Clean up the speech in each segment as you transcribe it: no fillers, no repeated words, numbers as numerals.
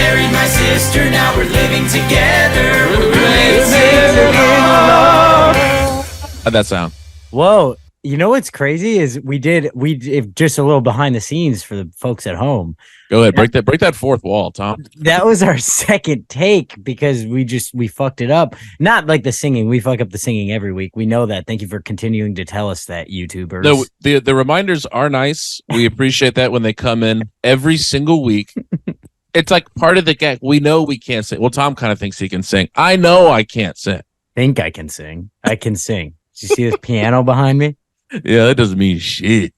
married my sister, now we're living together. We're roommates-in-law. How'd that sound? Whoa. You know what's crazy is we did just a little behind the scenes for the folks at home. Go ahead, break that fourth wall, Tom. That was our second take because we fucked it up. Not like the singing. We fuck up the singing every week. We know that. Thank you for continuing to tell us that, YouTubers. No, the reminders are nice. We appreciate that when they come in every single week. It's like part of the gag. We know we can't sing. Well, Tom kind of thinks he can sing. I know I can't sing. Think I can sing. I can sing. Do you see this piano behind me? Yeah, that doesn't mean shit.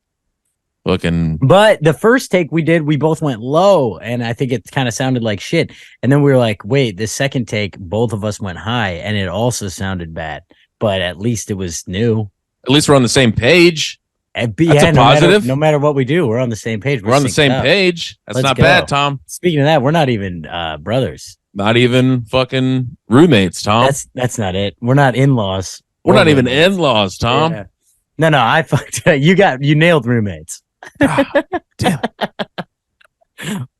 But the first take we did, we both went low, and I think it kind of sounded like shit. And then we were like, wait, the second take, both of us went high, and it also sounded bad. But at least it was new. At least we're on the same page. That's a positive. No matter what we do, we're on the same page. We're on the same page. That's not bad, Tom. Speaking of that, we're not even brothers. Not even fucking roommates, Tom. That's not it. We're not in-laws. We're not even in-laws, Tom. Yeah. No, I fucked up. You nailed roommates. Damn.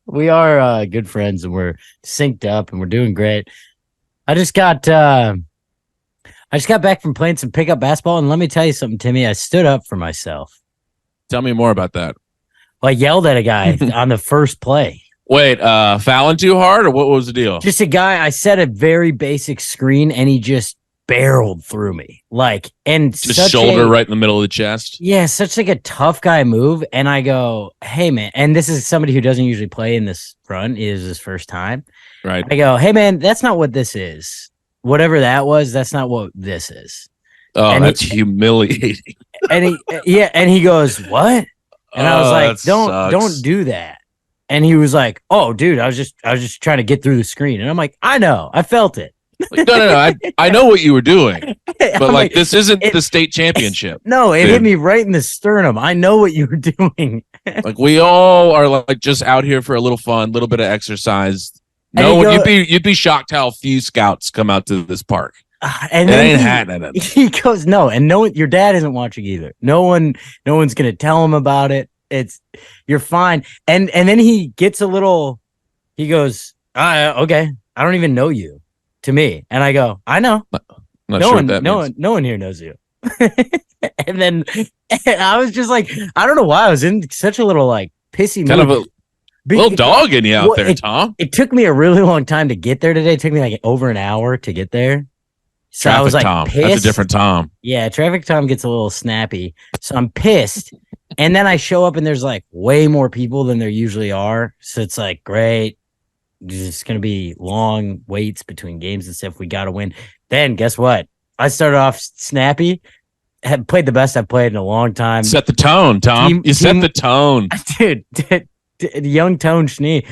We are good friends, and we're synced up, and we're doing great. I just got back from playing some pickup basketball, and let me tell you something, Timmy. I stood up for myself. Tell me more about that. Well, I yelled at a guy on the first play. Wait, fouling too hard, or what was the deal? Just a guy. I set a very basic screen, and he just barreled through me, just shoulder right in the middle of the chest. Yeah, such like a tough guy move. And I go, hey man, and this is somebody who doesn't usually play in this front. It is his first time. Right. I go, hey man, that's not what this is. Whatever that was, that's not what this is. Oh, and that's humiliating. And he goes, what? And I was like, don't do that. And he was like, oh dude, I was just trying to get through the screen. And I'm like, I know, I felt it. Like, no. I know what you were doing, but like this isn't the state championship. No, it hit me right in the sternum. I know what you were doing. Like we all are like just out here for a little fun, little bit of exercise. No, you'd be shocked how few scouts come out to this park. And it ain't happening. He goes, no, and no, your dad isn't watching either. No one's gonna tell him about it. You're fine. And then he gets a little. He goes, okay, I don't even know you. To me, and I go, I know. No one here knows you. And then I was just like, I don't know why I was in such a little like pissy mood. Kind of a little dog in you out there, Tom. It took me a really long time to get there today. It took me like over an hour to get there. So traffic I was like, Tom. pissed. That's a different Tom. Yeah, traffic Tom gets a little snappy. So I'm pissed. And then I show up and there's like way more people than there usually are. So it's like, great. It's going to be long waits between games and stuff. We got to win. Then guess what? I started off snappy. Had played the best I've played in a long time. Set the tone, Tom. Set the tone. Dude, young Tone Schnee.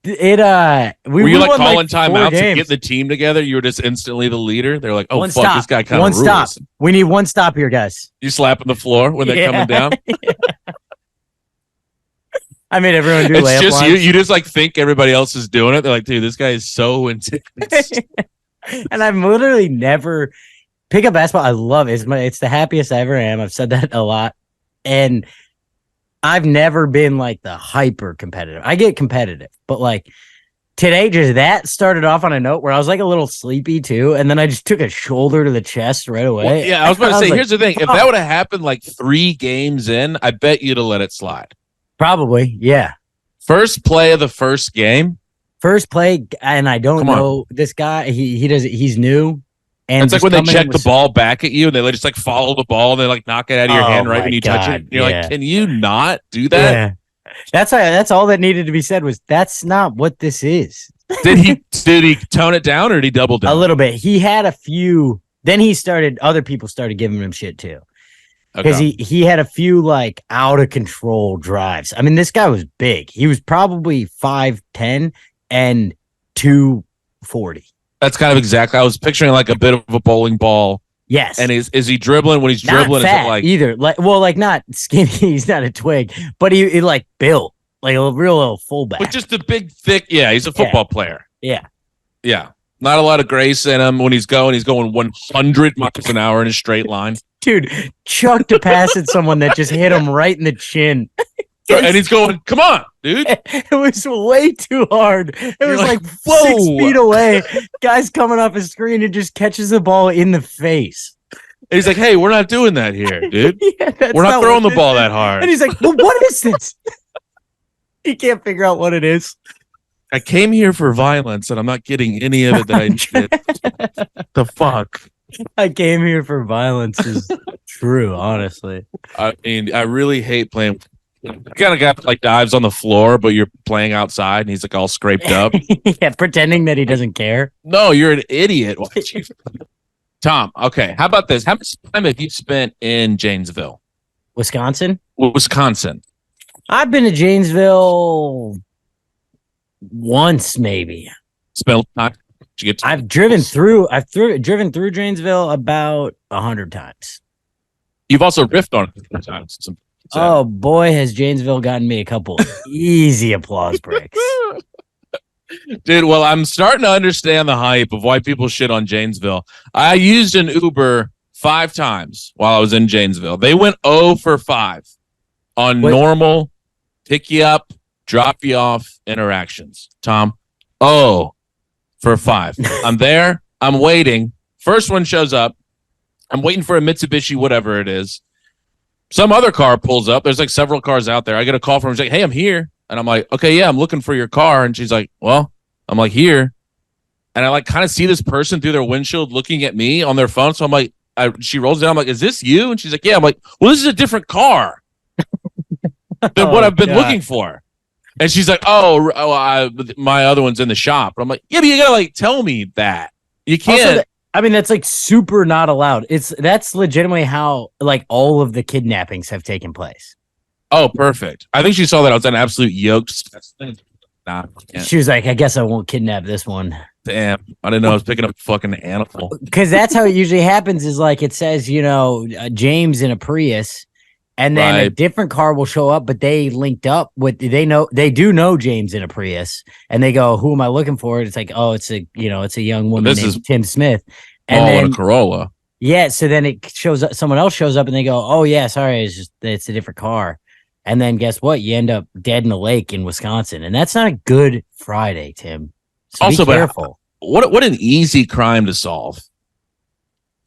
Were you like calling timeouts to get the team together? You were just instantly the leader? They're like, oh, fuck, this guy kind of rules. One stop. We need one stop here, guys. You slapping the floor when they're coming down? Yeah. I made everyone do it's layup just lines. You just like think everybody else is doing it. They're like, dude, this guy is so intense. And I've literally never pick up basketball. I love it. It's the happiest I ever am. I've said that a lot. And I've never been like the hyper competitive. I get competitive, but like today, just that started off on a note where I was like a little sleepy too. And then I just took a shoulder to the chest right away. Well, yeah, I was about to say, here's the thing. If that would have happened like 3 games in, I bet you'd have let it slide. Probably, yeah. First play of the first game. First play, and I don't know this guy. He does. He's new, and it's like when they check the ball back at you, and they just like follow the ball, and they like knock it out of your hand right when you touch it. And you're like, can you not do that? Yeah. That's all that needed to be said. Was that's not what this is. Did he tone it down or did he double down? A little bit. He had a few. Then other people started giving him shit too. Because he had a few like out of control drives. I mean, this guy was big. He was probably 5'10" and 240. That's kind of exactly. I was picturing like a bit of a bowling ball. Yes. And is he dribbling when he's not dribbling? Fat is it like either? Like not skinny. He's not a twig, but he like built like a real little fullback. With just a big, thick. Yeah, he's a football player. Yeah. Yeah. Not a lot of grace in him when he's going. He's going 100 miles an hour in a straight line. Dude, chucked a pass at someone that just hit him right in the chin. And he's going, come on, dude. It was way too hard. It was like whoa. 6 feet away. Guy's coming off his screen and just catches the ball in the face. And he's like, hey, we're not doing that here, dude. We're not throwing the ball that hard. And he's like, well, what is this? He can't figure out what it is. I came here for violence, and I'm not getting any of it that I needed. The fuck? I came here for violence is true, honestly. I mean, I really hate playing. Kind of got like dives on the floor, but you're playing outside, and he's like all scraped up. Yeah, pretending that he doesn't care. No, you're an idiot. Tom, okay. How about this? How much time have you spent in Janesville? Wisconsin? Wisconsin. I've been to Janesville once, maybe. Spent time. I've driven through Janesville about 100 times. You've also riffed on it a few times. Oh boy, has Janesville gotten me a couple easy applause breaks. Dude, well, I'm starting to understand the hype of why people shit on Janesville. I used an Uber 5 times while I was in Janesville. They went 0 for 5 on normal pick you up, drop you off interactions. Tom, 0 for 5. I'm there. I'm waiting. First one shows up. I'm waiting for a Mitsubishi, whatever it is. Some other car pulls up. There's like several cars out there. I get a call from her. She's like, hey, I'm here. And I'm like, okay, yeah, I'm looking for your car. And she's like, well, I'm like, here. And I like kind of see this person through their windshield looking at me on their phone. So I'm like, she rolls down. I'm like, is this you? And she's like, yeah. I'm like, well, this is a different car than what I've been looking for. And she's like, my other one's in the shop. I'm like, yeah, but you gotta like tell me that. You can't. Also, I mean, that's like super not allowed. That's legitimately how like all of the kidnappings have taken place. Oh, perfect. I think she saw that I was an absolute yoked. Nah, she was like, I guess I won't kidnap this one. Damn, I didn't know I was picking up a fucking animal. Because that's how it usually happens. Is like it says, James in a Prius. And then a different car will show up, but they linked up with they do know James in a Prius, and they go, "Who am I looking for?" It's like, "Oh, it's a young woman named Tim Smith." And then a Corolla. Yeah, so then it shows up. Someone else shows up, and they go, "Oh yeah, sorry, it's a different car." And then guess what? You end up dead in a lake in Wisconsin, and that's not a good Friday, Tim. So also, be careful. What an easy crime to solve.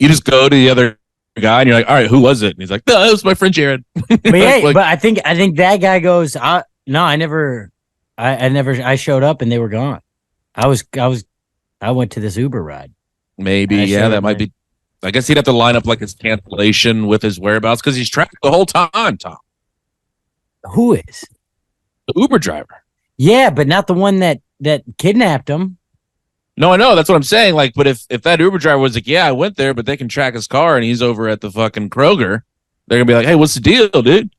You just go to the other guy and you're like, all right, who was it? And he's like, no, it was my friend Jared. But yeah, but I think that guy goes, no, I showed up and they were gone. I went to this Uber ride. Maybe, yeah, that might be. I guess he'd have to line up like his cancellation with his whereabouts because he's tracked the whole time, Tom. Who is? The Uber driver. Yeah, but not the one that kidnapped him. No, I know. That's what I'm saying. Like, but if that Uber driver was like, yeah, I went there, but they can track his car and he's over at the fucking Kroger, they're going to be like, hey, what's the deal, dude?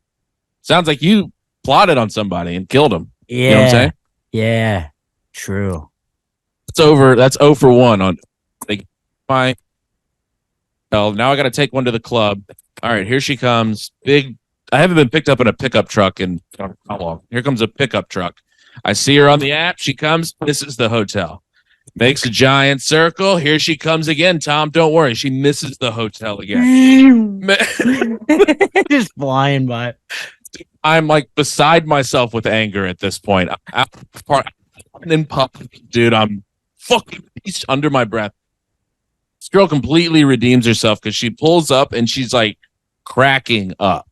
Sounds like you plotted on somebody and killed him. Yeah. You know what I'm saying? Yeah. True. It's over. That's 0 for 1 on my. Oh, now I got to take one to the club. All right, here she comes. Big. I haven't been picked up in a pickup truck in how long? Here comes a pickup truck. I see her on the app. She comes. This is the hotel. Makes a giant circle. Here she comes again, Tom. Don't worry. She misses the hotel again. Just flying by. I'm like beside myself with anger at this point. Dude, I'm fucking under my breath. This girl completely redeems herself because she pulls up and she's like cracking up.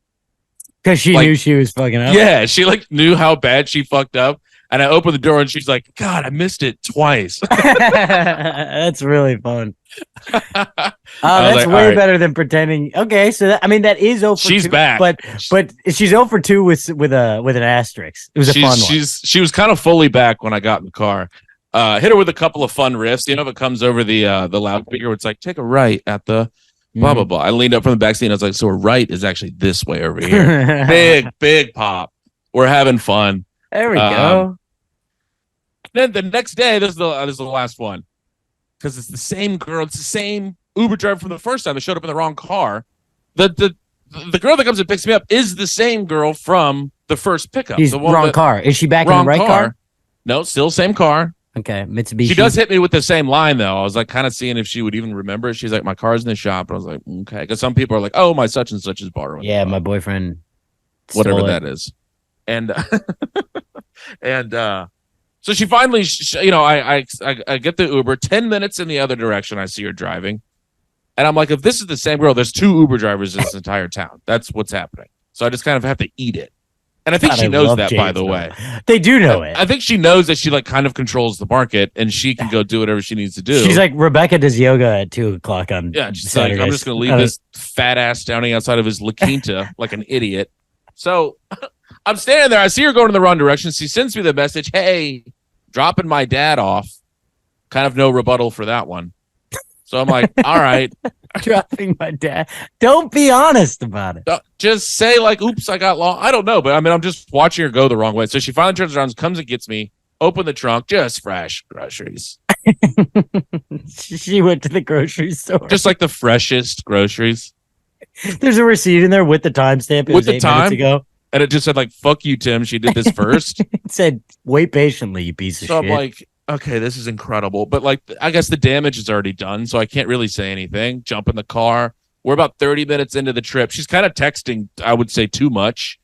Because she knew she was fucking up. Yeah, she like knew how bad she fucked up. And I opened the door and she's like, God, I missed it twice. That's really fun. That's way better than pretending. Okay, so that is 0 for 2. She's back. But she's 0 for 2 with an asterisk. It was a fun one. She was kind of fully back when I got in the car. Hit her with a couple of fun riffs. If it comes over the loudspeaker, it's like, take a right at the blah, blah, blah. I leaned up from the back seat and I was like, so a right is actually this way over here. Big pop. We're having fun. There we go. Then the next day, this is the last one. Because it's the same girl. It's the same Uber driver from the first time that showed up in the wrong car. The girl that comes and picks me up is the same girl from the first pickup. The wrong car. Is she back in the right car? No, still same car. Okay, Mitsubishi. She does hit me with the same line, though. I was like kind of seeing if she would even remember it. She's like, my car's in the shop. And I was like, okay. Because some people are like, oh, my such and such is borrowing. Yeah, my boyfriend. Whatever that is. And and so she finally, I get the Uber. 10 minutes in the other direction, I see her driving, and I'm like, if this is the same girl, there's 2 Uber drivers in this entire town. That's what's happening. So I just kind of have to eat it. And I think God, she I knows love that, by the James, way. They do know it. I think she knows that she like kind of controls the market, and she can go do whatever she needs to do. She's like, Rebecca does yoga at 2:00 on she's Saturdays. like, I'm just going to leave this fat ass standing outside of his La Quinta like an idiot. So I'm standing there. I see her going in the wrong direction. She sends me the message, hey, dropping my dad off. Kind of no rebuttal for that one. So I'm like, all right. Dropping my dad. Don't be honest about it. Just say like, oops, I got lost. I don't know, but I mean, I'm just watching her go the wrong way. So she finally turns around, comes and gets me, open the trunk, just fresh groceries. She went to the grocery store. Just like the freshest groceries. There's a receipt in there with the timestamp. With the time ago. And it just said like, fuck you, Tim. She did this first. It said, wait patiently, you piece of so shit. I'm like, okay, this is incredible. But like, I guess the damage is already done. So I can't really say anything. Jump in the car. We're about 30 minutes into the trip. She's kind of texting, I would say, too much.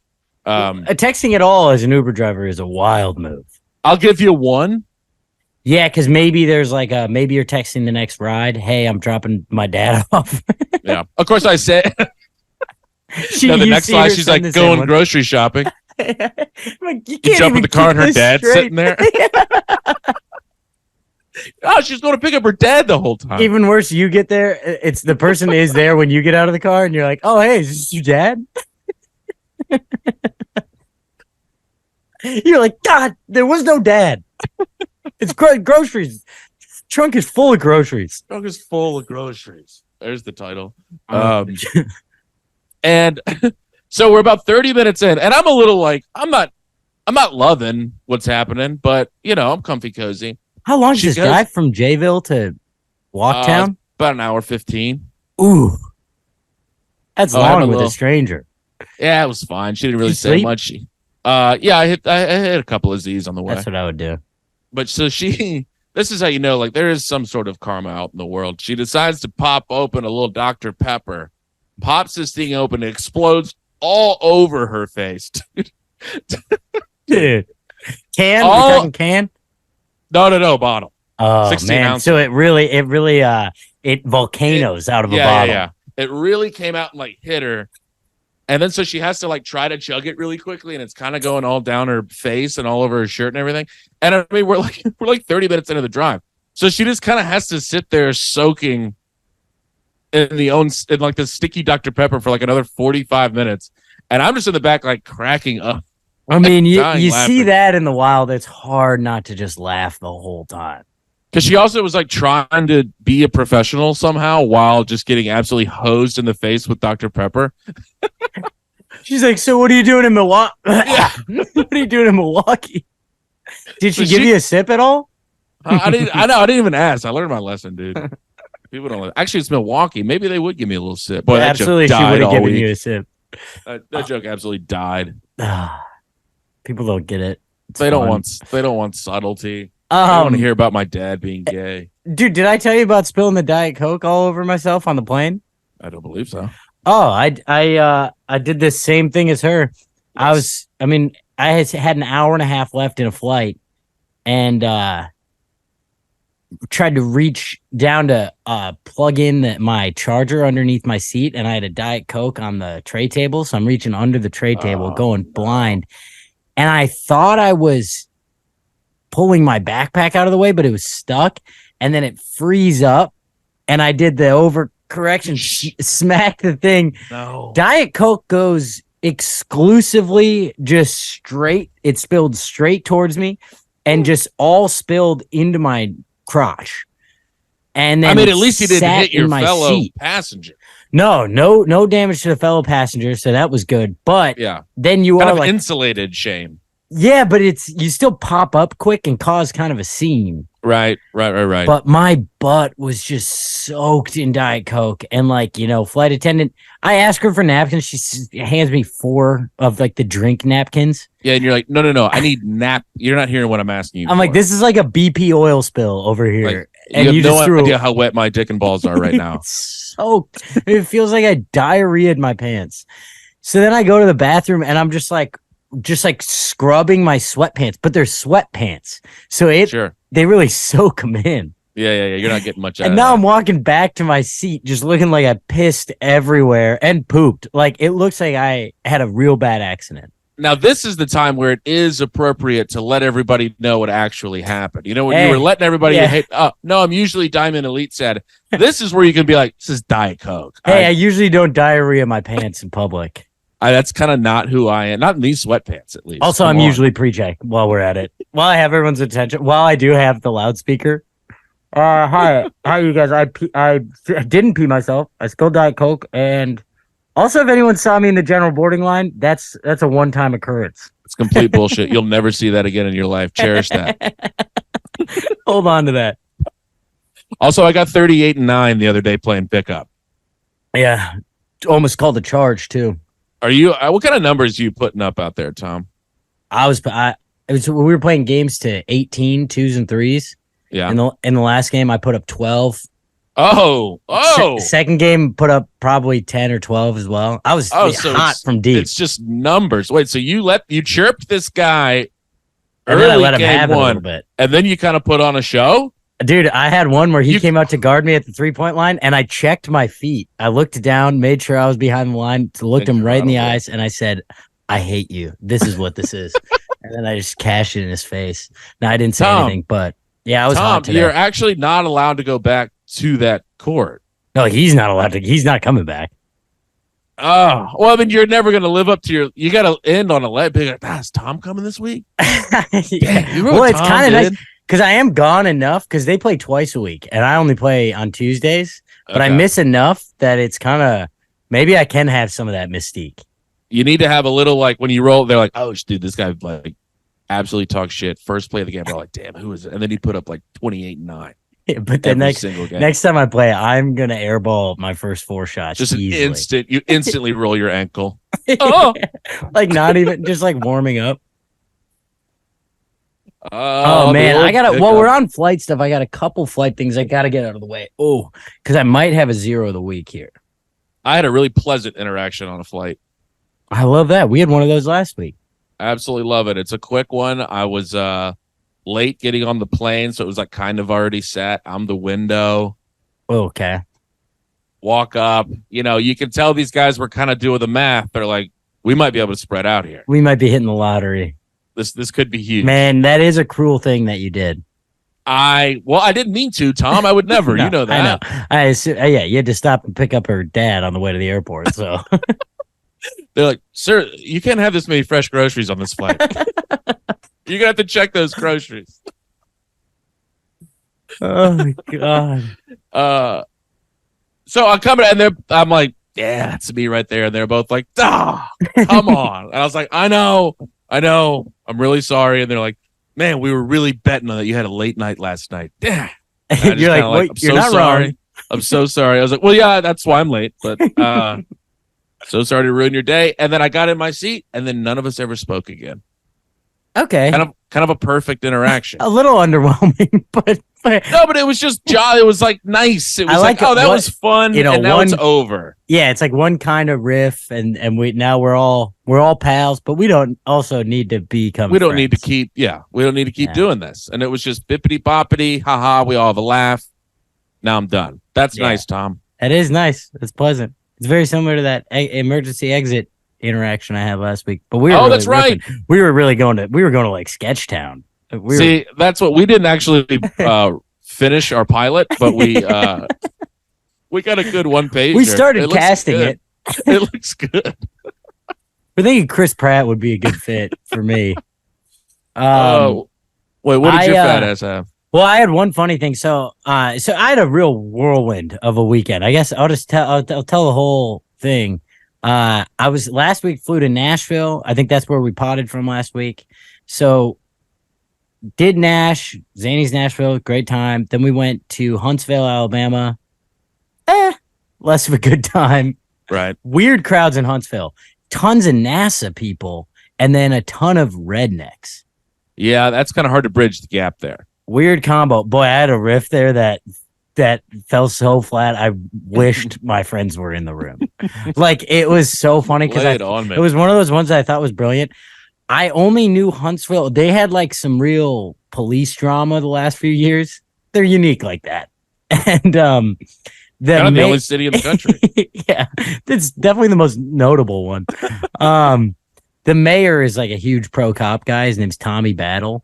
Texting at all as an Uber driver is a wild move. I'll give you one. Yeah, because maybe there's like maybe you're texting the next ride. Hey, I'm dropping my dad off. Yeah. Of course, I say. The next slide, she's like going grocery shopping. Like, you jump in the car and her dad's sitting there. Oh, she's going to pick up her dad the whole time. Even worse, you get there. It's the person is there when you get out of the car, and you're like, "Oh, hey, is this your dad?" You're like, "God, there was no dad. It's groceries. Trunk is full of groceries. Trunk is full of groceries." There's the title. And so we're about 30 minutes in, and I'm a little like, I'm not loving what's happening, but I'm comfy cozy. How long is this drive from Jayville to Walktown? About an hour 15. Ooh, that's long with a stranger. Yeah, it was fine. She didn't really say much. I hit a couple of Z's on the way. That's what I would do. But so this is how you know, like, there is some sort of karma out in the world. She decides to pop open a little Dr. Pepper, pops this thing open, it explodes all over her face. Dude. Can? We're talking can? No, bottle. Oh, 16 man. Ounces. So it volcanoes out of a bottle. Yeah. It really came out and like hit her. And then so she has to like try to chug it really quickly, and it's kind of going all down her face and all over her shirt and everything. And I mean, we're like 30 minutes into the drive. So she just kind of has to sit there soaking in like the sticky Dr. Pepper for like another 45 minutes. And I'm just in the back like cracking up. I mean, you see that in the wild, it's hard not to just laugh the whole time. Because she also was like trying to be a professional somehow while just getting absolutely hosed in the face with Dr. Pepper. She's like, so what are you doing in Milwaukee? What are you doing in Milwaukee? Did she give you a sip at all? I didn't even ask. I learned my lesson, dude. People don't. Actually, it's Milwaukee. Maybe they would give me a little sip. Boy, absolutely, she would have given you a sip. That joke absolutely died. People don't get it. They don't want subtlety. I want to hear about my dad being gay. Dude, did I tell you about spilling the Diet Coke all over myself on the plane? I don't believe so. Oh, I did this same thing as her. Yes. I had an hour and a half left in a flight, and tried to reach down to plug in my charger underneath my seat, and I had a Diet Coke on the tray table, so I'm reaching under the tray table, going blind, and I thought I was pulling my backpack out of the way, but it was stuck, and then it frees up, and I did the overcorrection, smacked the thing. No. Diet Coke goes exclusively just straight. It spilled straight towards me, and just all spilled into my crotch. And then at least you didn't hit your fellow passenger. No damage to the fellow passenger, so that was good. But then you kind are like insulated shame. Yeah, but you still pop up quick and cause kind of a scene. Right. But my butt was just soaked in Diet Coke, and flight attendant, I ask her for napkins. She hands me 4 of like the drink napkins. Yeah, and you're like, no, I need nap. You're not hearing what I'm asking you. I'm like, this is like a BP oil spill over here. Like, and you have no idea how wet my dick and balls are right now. It's soaked. It feels like I diarrheaed my pants. So then I go to the bathroom, and I'm just like, just like scrubbing my sweatpants, but they're sweatpants. So Sure. they really soak them in. Yeah. You're not getting much out And of now that. I'm walking back to my seat just looking like I pissed everywhere and pooped. Like it looks like I had a real bad accident. Now, this is the time where it is appropriate to let everybody know what actually happened. You know, when you Hey, were letting everybody yeah. hate, oh, no, I'm usually Diamond Elite said, this is where you can be like, this is Diet Coke. Hey, I usually don't diarrhea my pants in public. That's kind of not who I am. Not in these sweatpants, at least. Also, Come I'm on. usually pre-check while we're at it. While I have everyone's attention, while I do have the loudspeaker. Hi, you guys. I didn't pee myself. I spilled Diet Coke, and also, if anyone saw me in the general boarding line, that's a one-time occurrence. It's complete bullshit. You'll never see that again in your life. Cherish that. Hold on to that. Also, I got 38-9 the other day playing pickup. Yeah, almost called a charge too. Are you? What kind of numbers are you putting up out there, Tom? We were playing games to 18, 2s and 3s. Yeah. In the last game, I put up 12. Oh. Second game put up probably 10 or 12 as well. I was So hot from deep. It's just numbers. Wait, so you chirped this guy And then I early let him game have it a one, little bit. and then you kind of put on a show? Dude, I had one where he came out to guard me at the 3-point line, and I checked my feet. I looked down, made sure I was behind the line, looked him right in the eyes, and I said, I hate you. This is what this is. And then I just cashed it in his face. Now, I didn't say anything, but yeah, I was hot today. You're actually not allowed to go back to that court. No, he's not allowed to. He's not coming back. Oh, well, I mean, you're never going to live up to you got to end on a leg. Be like, is Tom coming this week? Yeah. Well, it's kind of nice because I am gone enough because they play twice a week and I only play on Tuesdays, but I miss enough that it's kind of, maybe I can have some of that mystique. You need to have a little, like, when you roll, they're like, oh, dude, this guy, like, absolutely talks shit. First play of the game, they're like, damn, who is it? And then he put up, like, 28-9. Yeah, but the next time I play, I'm gonna airball my first 4 shots. Just easily. you instantly roll your ankle. Oh, like not even just like warming up. Oh man, I gotta. Well, we're on flight stuff. I got a couple flight things I gotta get out of the way. Oh, because I might have a 0 of the week here. I had a really pleasant interaction on a flight. I love that. We had one of those last week. I absolutely love it. It's a quick one. I was late getting on the plane, so it was like kind of already set. I'm the window. Okay. Walk up. You know, you can tell these guys were kind of doing the math. They're like, we might be able to spread out here. We might be hitting the lottery. This could be huge. Man, that is a cruel thing that you did. I didn't mean to, Tom. I would never. No, you know that. I know. Yeah, you had to stop and pick up her dad on the way to the airport. So they're like, sir, you can't have this many fresh groceries on this flight. You're gonna have to check those groceries. Oh my god. So I'm coming, and I'm like, yeah, that's me right there. And they're both like, come on. And I was like, I know, I'm really sorry. And they're like, man, we were really betting on that you had a late night last night. Yeah. You're like, wait, I'm you're so not sorry. wrong. I'm so sorry. I was like, well, yeah, that's why I'm late, but so sorry to ruin your day. And then I got in my seat, and then none of us ever spoke again. Okay. Kind of a perfect interaction. A little underwhelming, but no, but it was just jolly. It was like nice. It was like that was fun. You know, and now it's over. Yeah, it's like one kind of riff, and we're all pals, but we don't also need to become. We don't friends. need to keep. Yeah, we don't need to keep doing this. And it was just bippity boppity, haha. We all have a laugh. Now I'm done. That's nice, Tom. That is nice. It's pleasant. It's very similar to that emergency exit interaction I had last week. But we were that's right. We were going to like Sketchtown. See, that's what we didn't actually finish our pilot, but we got a good one page. We started casting it. It looks good. We're thinking Chris Pratt would be a good fit for me. Wait, what did your fat ass have? Well, I had one funny thing. So I had a real whirlwind of a weekend. I guess I'll tell the whole thing. I was last week flew to Nashville. I think that's where we potted from last week. So did Zany's Nashville, great time. Then we went to Huntsville, Alabama. Less of a good time. Right. Weird crowds in Huntsville. Tons of NASA people, and then a ton of rednecks. Yeah, that's kind of hard to bridge the gap there. Weird combo. Boy, I had a riff there that fell so flat. I wished my friends were in the room. Like, it was so funny because it was one of those ones that I thought was brilliant. I only knew Huntsville. They had like some real police drama the last few years. They're unique like that. And Kind of the only city in the country. yeah, that's definitely the most notable one. The mayor is like a huge pro cop guy. His name's Tommy Battle.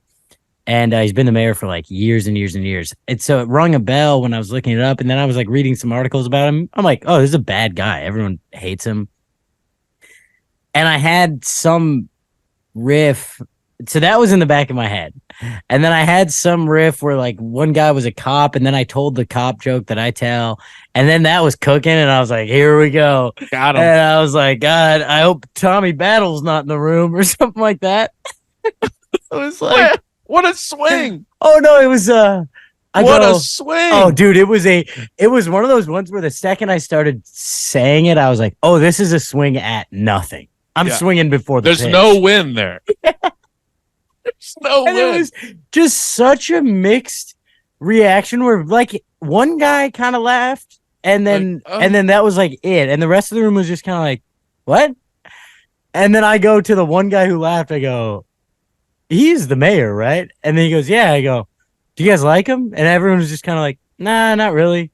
And he's been the mayor for like years and years and years. And so it rung a bell when I was looking it up. And then I was like reading some articles about him. I'm like, oh, this is a bad guy. Everyone hates him. And I had some riff. So that was in the back of my head. And then I had some riff where like one guy was a cop. And then I told the cop joke that I tell. And then that was cooking. And I was like, here we go. Got him. And I was like, God, I hope Tommy Battle's not in the room or something like that. It was like, what a swing! Oh no, it was a swing! Oh, dude, it was one of those ones where the second I started saying it, I was like, oh, this is a swing at nothing. I'm swinging before the There's pitch. no win there. There's no and win. It was just such a mixed reaction where like one guy kind of laughed and then that was like it, and the rest of the room was just kind of like, what? And then I go to the one guy who laughed. I go, he's the mayor, right? And then he goes, yeah. I go, do you guys like him? And everyone was just kind of like, nah, not really.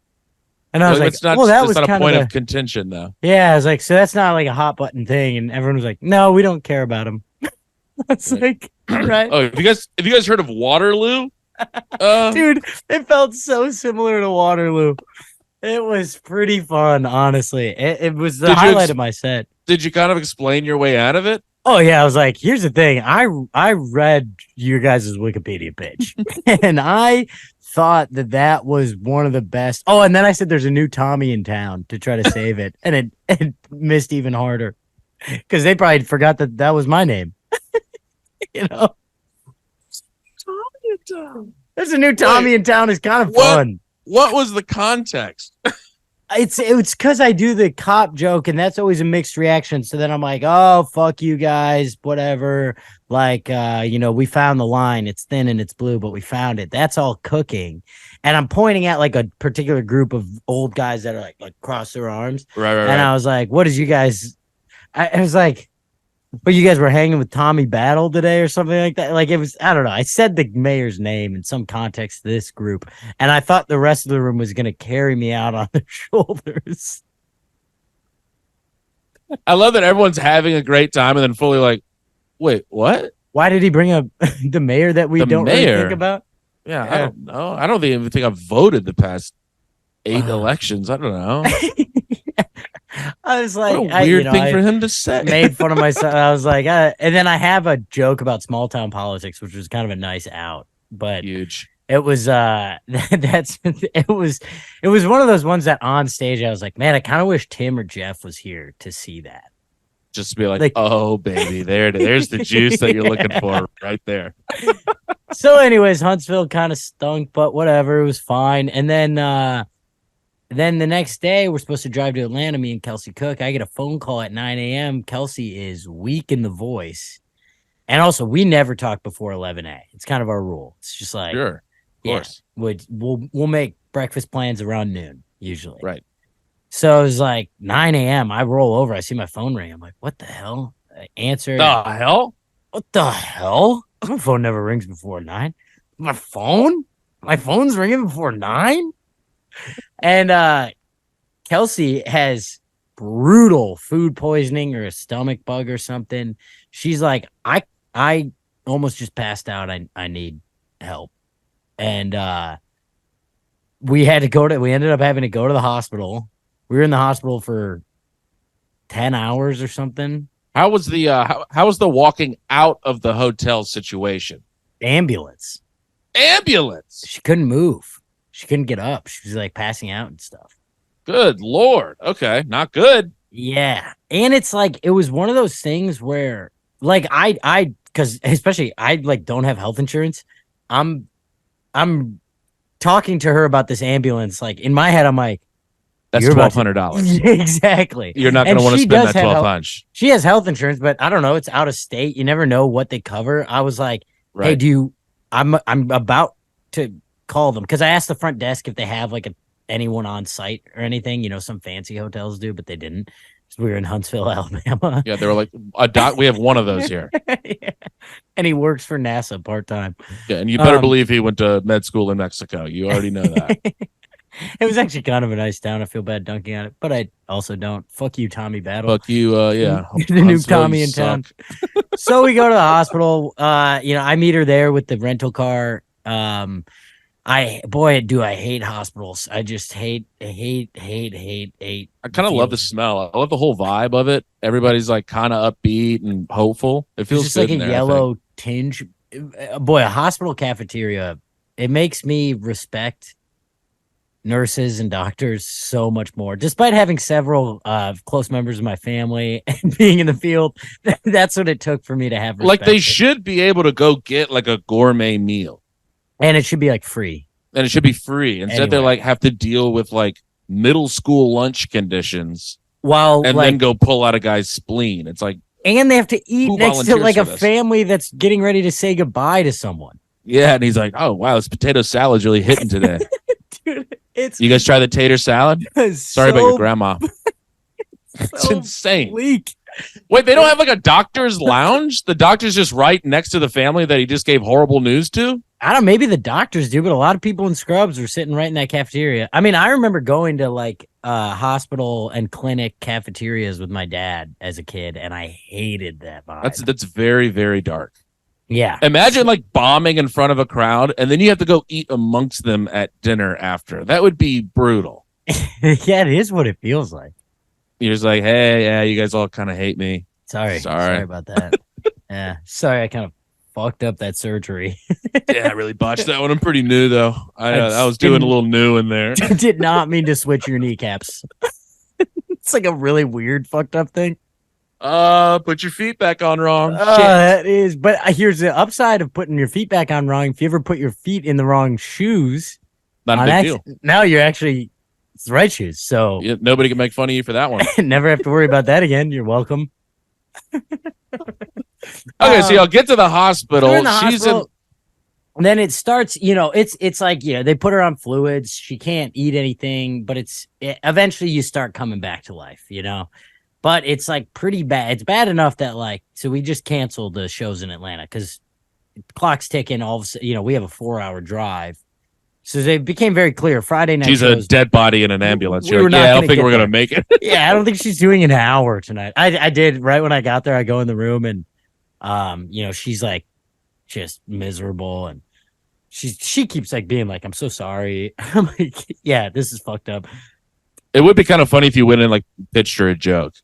And I was like, well, that was not kind a point of contention, though. Yeah, I was like, so that's not like a hot button thing. And everyone was like, no, we don't care about him. That's like, all right. Oh, have you guys heard of Waterloo? Dude, it felt so similar to Waterloo. It was pretty fun, honestly. It was the highlight of my set. Did you kind of explain your way out of it? Oh yeah, I was like, here's the thing. I read your guys' Wikipedia page, and I thought that was one of the best. Oh, and then I said there's a new Tommy in town to try to save it, and it missed even harder because they probably forgot that was my name. You know, Tommy in town. There's a new Tommy in town. Is kind of fun. What was the context? It's because I do the cop joke, and that's always a mixed reaction. So then I'm like, oh, fuck you guys, whatever. Like, we found the line. It's thin and it's blue, but we found it. That's all cooking. And I'm pointing at like a particular group of old guys that are like cross their arms. Right. And I was like, what did you guys? I was like, but you guys were hanging with Tommy Battle today or something like that. Like it was, I don't know. I said the mayor's name in some context to this group, and I thought the rest of the room was going to carry me out on their shoulders. I love that everyone's having a great time and then fully like, wait, what? Why did he bring up the mayor that we don't really think about? Yeah, I don't know. I don't even think I've voted the past 8 elections. I don't know. I was like, what a weird thing for him to say. Made fun of myself. I was like, and then I have a joke about small town politics, which was kind of a nice out, but huge. It was it was one of those ones that on stage I was like, man, I kind of wish Tim or Jeff was here to see that. Just to be like, oh baby, there's the juice that you're looking for right there. So, anyways, Huntsville kind of stunk, but whatever, it was fine. And then the next day, we're supposed to drive to Atlanta, me and Kelsey Cook. I get a phone call at 9 a.m. Kelsey is weak in the voice. And also, we never talk before 11 a. It's kind of our rule. It's just like, sure, of course. We'll make breakfast plans around noon, usually. Right. So it was like 9 a.m. I roll over. I see my phone ring. I'm like, what the hell? I answer. The hell? What the hell? My phone never rings before 9. My phone? My phone's ringing before 9? And Kelsey has brutal food poisoning or a stomach bug or something. She's like, I almost just passed out. I need help. And we ended up having to go to the hospital. We were in the hospital for 10 hours or something. How was the how was the walking out of the hotel situation? Ambulance. Ambulance. She couldn't move. She couldn't get up. She was like passing out and stuff. Good Lord. Okay. Not good. Yeah. And it's like, it was one of those things where like because especially I like don't have health insurance. I'm talking to her about this ambulance. Like in my head, I'm like, that's $1,200. Exactly. You're not going to want to spend that $1,200. She has health insurance, but I don't know. It's out of state. You never know what they cover. I was like, right. Hey, I'm about to call them because I asked the front desk if they have like anyone on site or anything. Some fancy hotels do, but they didn't. We were in Huntsville, Alabama. Yeah, they were like, we have one of those here. Yeah. And he works for NASA part-time. Yeah, and you better believe he went to med school in Mexico. You already know that. It was actually kind of a nice town. I feel bad dunking on it, but I also don't. Fuck you, Tommy Battle. Fuck you, yeah. The new Tommy in town. So we go to the hospital. I meet her there with the rental car. I hate hospitals. I just hate. I kind of love the smell. I love the whole vibe of it. Everybody's like kind of upbeat and hopeful. It feels just good like a in there, yellow tinge. Boy, a hospital cafeteria. It makes me respect nurses and doctors so much more. Despite having several close members of my family and being in the field, that's what it took for me to have respect. Like they should be able to go get like a gourmet meal. And it should be like free. And it should be free. Instead, they like have to deal with like middle school lunch conditions then go pull out a guy's spleen. It's like, and they have to eat next to like a family that's getting ready to say goodbye to someone. Yeah, and he's like, "Oh wow, this potato salad's really hitting today." Dude, you guys try the tater salad? Sorry about your grandma. It's insane. Bleak. Wait, they don't have like a doctor's lounge? The doctor's just right next to the family that he just gave horrible news to? I don't know, maybe the doctors do, but a lot of people in scrubs are sitting right in that cafeteria. I mean, I remember going to like hospital and clinic cafeterias with my dad as a kid, and I hated that vibe. That's very, very dark. Yeah. Imagine like bombing in front of a crowd, and then you have to go eat amongst them at dinner after. That would be brutal. Yeah, it is what it feels like. You're just like, hey, yeah, you guys all kind of hate me. Sorry about that. Yeah, sorry, I kind of fucked up that surgery. Yeah, I really botched that one. I'm pretty new though. I was doing a little new in there. Did not mean to switch your kneecaps. It's like a really weird fucked up thing. Put your feet back on wrong. That is, but here's the upside of putting your feet back on wrong. If you ever put your feet in the wrong shoes, not a big deal. Now you're actually it's the right shoes. So nobody can make fun of you for that one. Never have to worry about that again. You're welcome. Okay, so y'all get to the hospital. And then it starts, it's like, they put her on fluids. She can't eat anything, but eventually you start coming back to life, But it's like pretty bad. It's bad enough that so we just canceled the shows in Atlanta because clock's ticking. All of a sudden, we have a 4-hour drive. So they became very clear. Friday night. She's a dead body in an ambulance. I don't think we're going to make it. Yeah, I don't think she's doing an hour tonight. I did right when I got there. I go in the room and, she's like just miserable. And she keeps being like, I'm so sorry. I'm like, yeah, this is fucked up. It would be kind of funny if you went in pitched her a joke.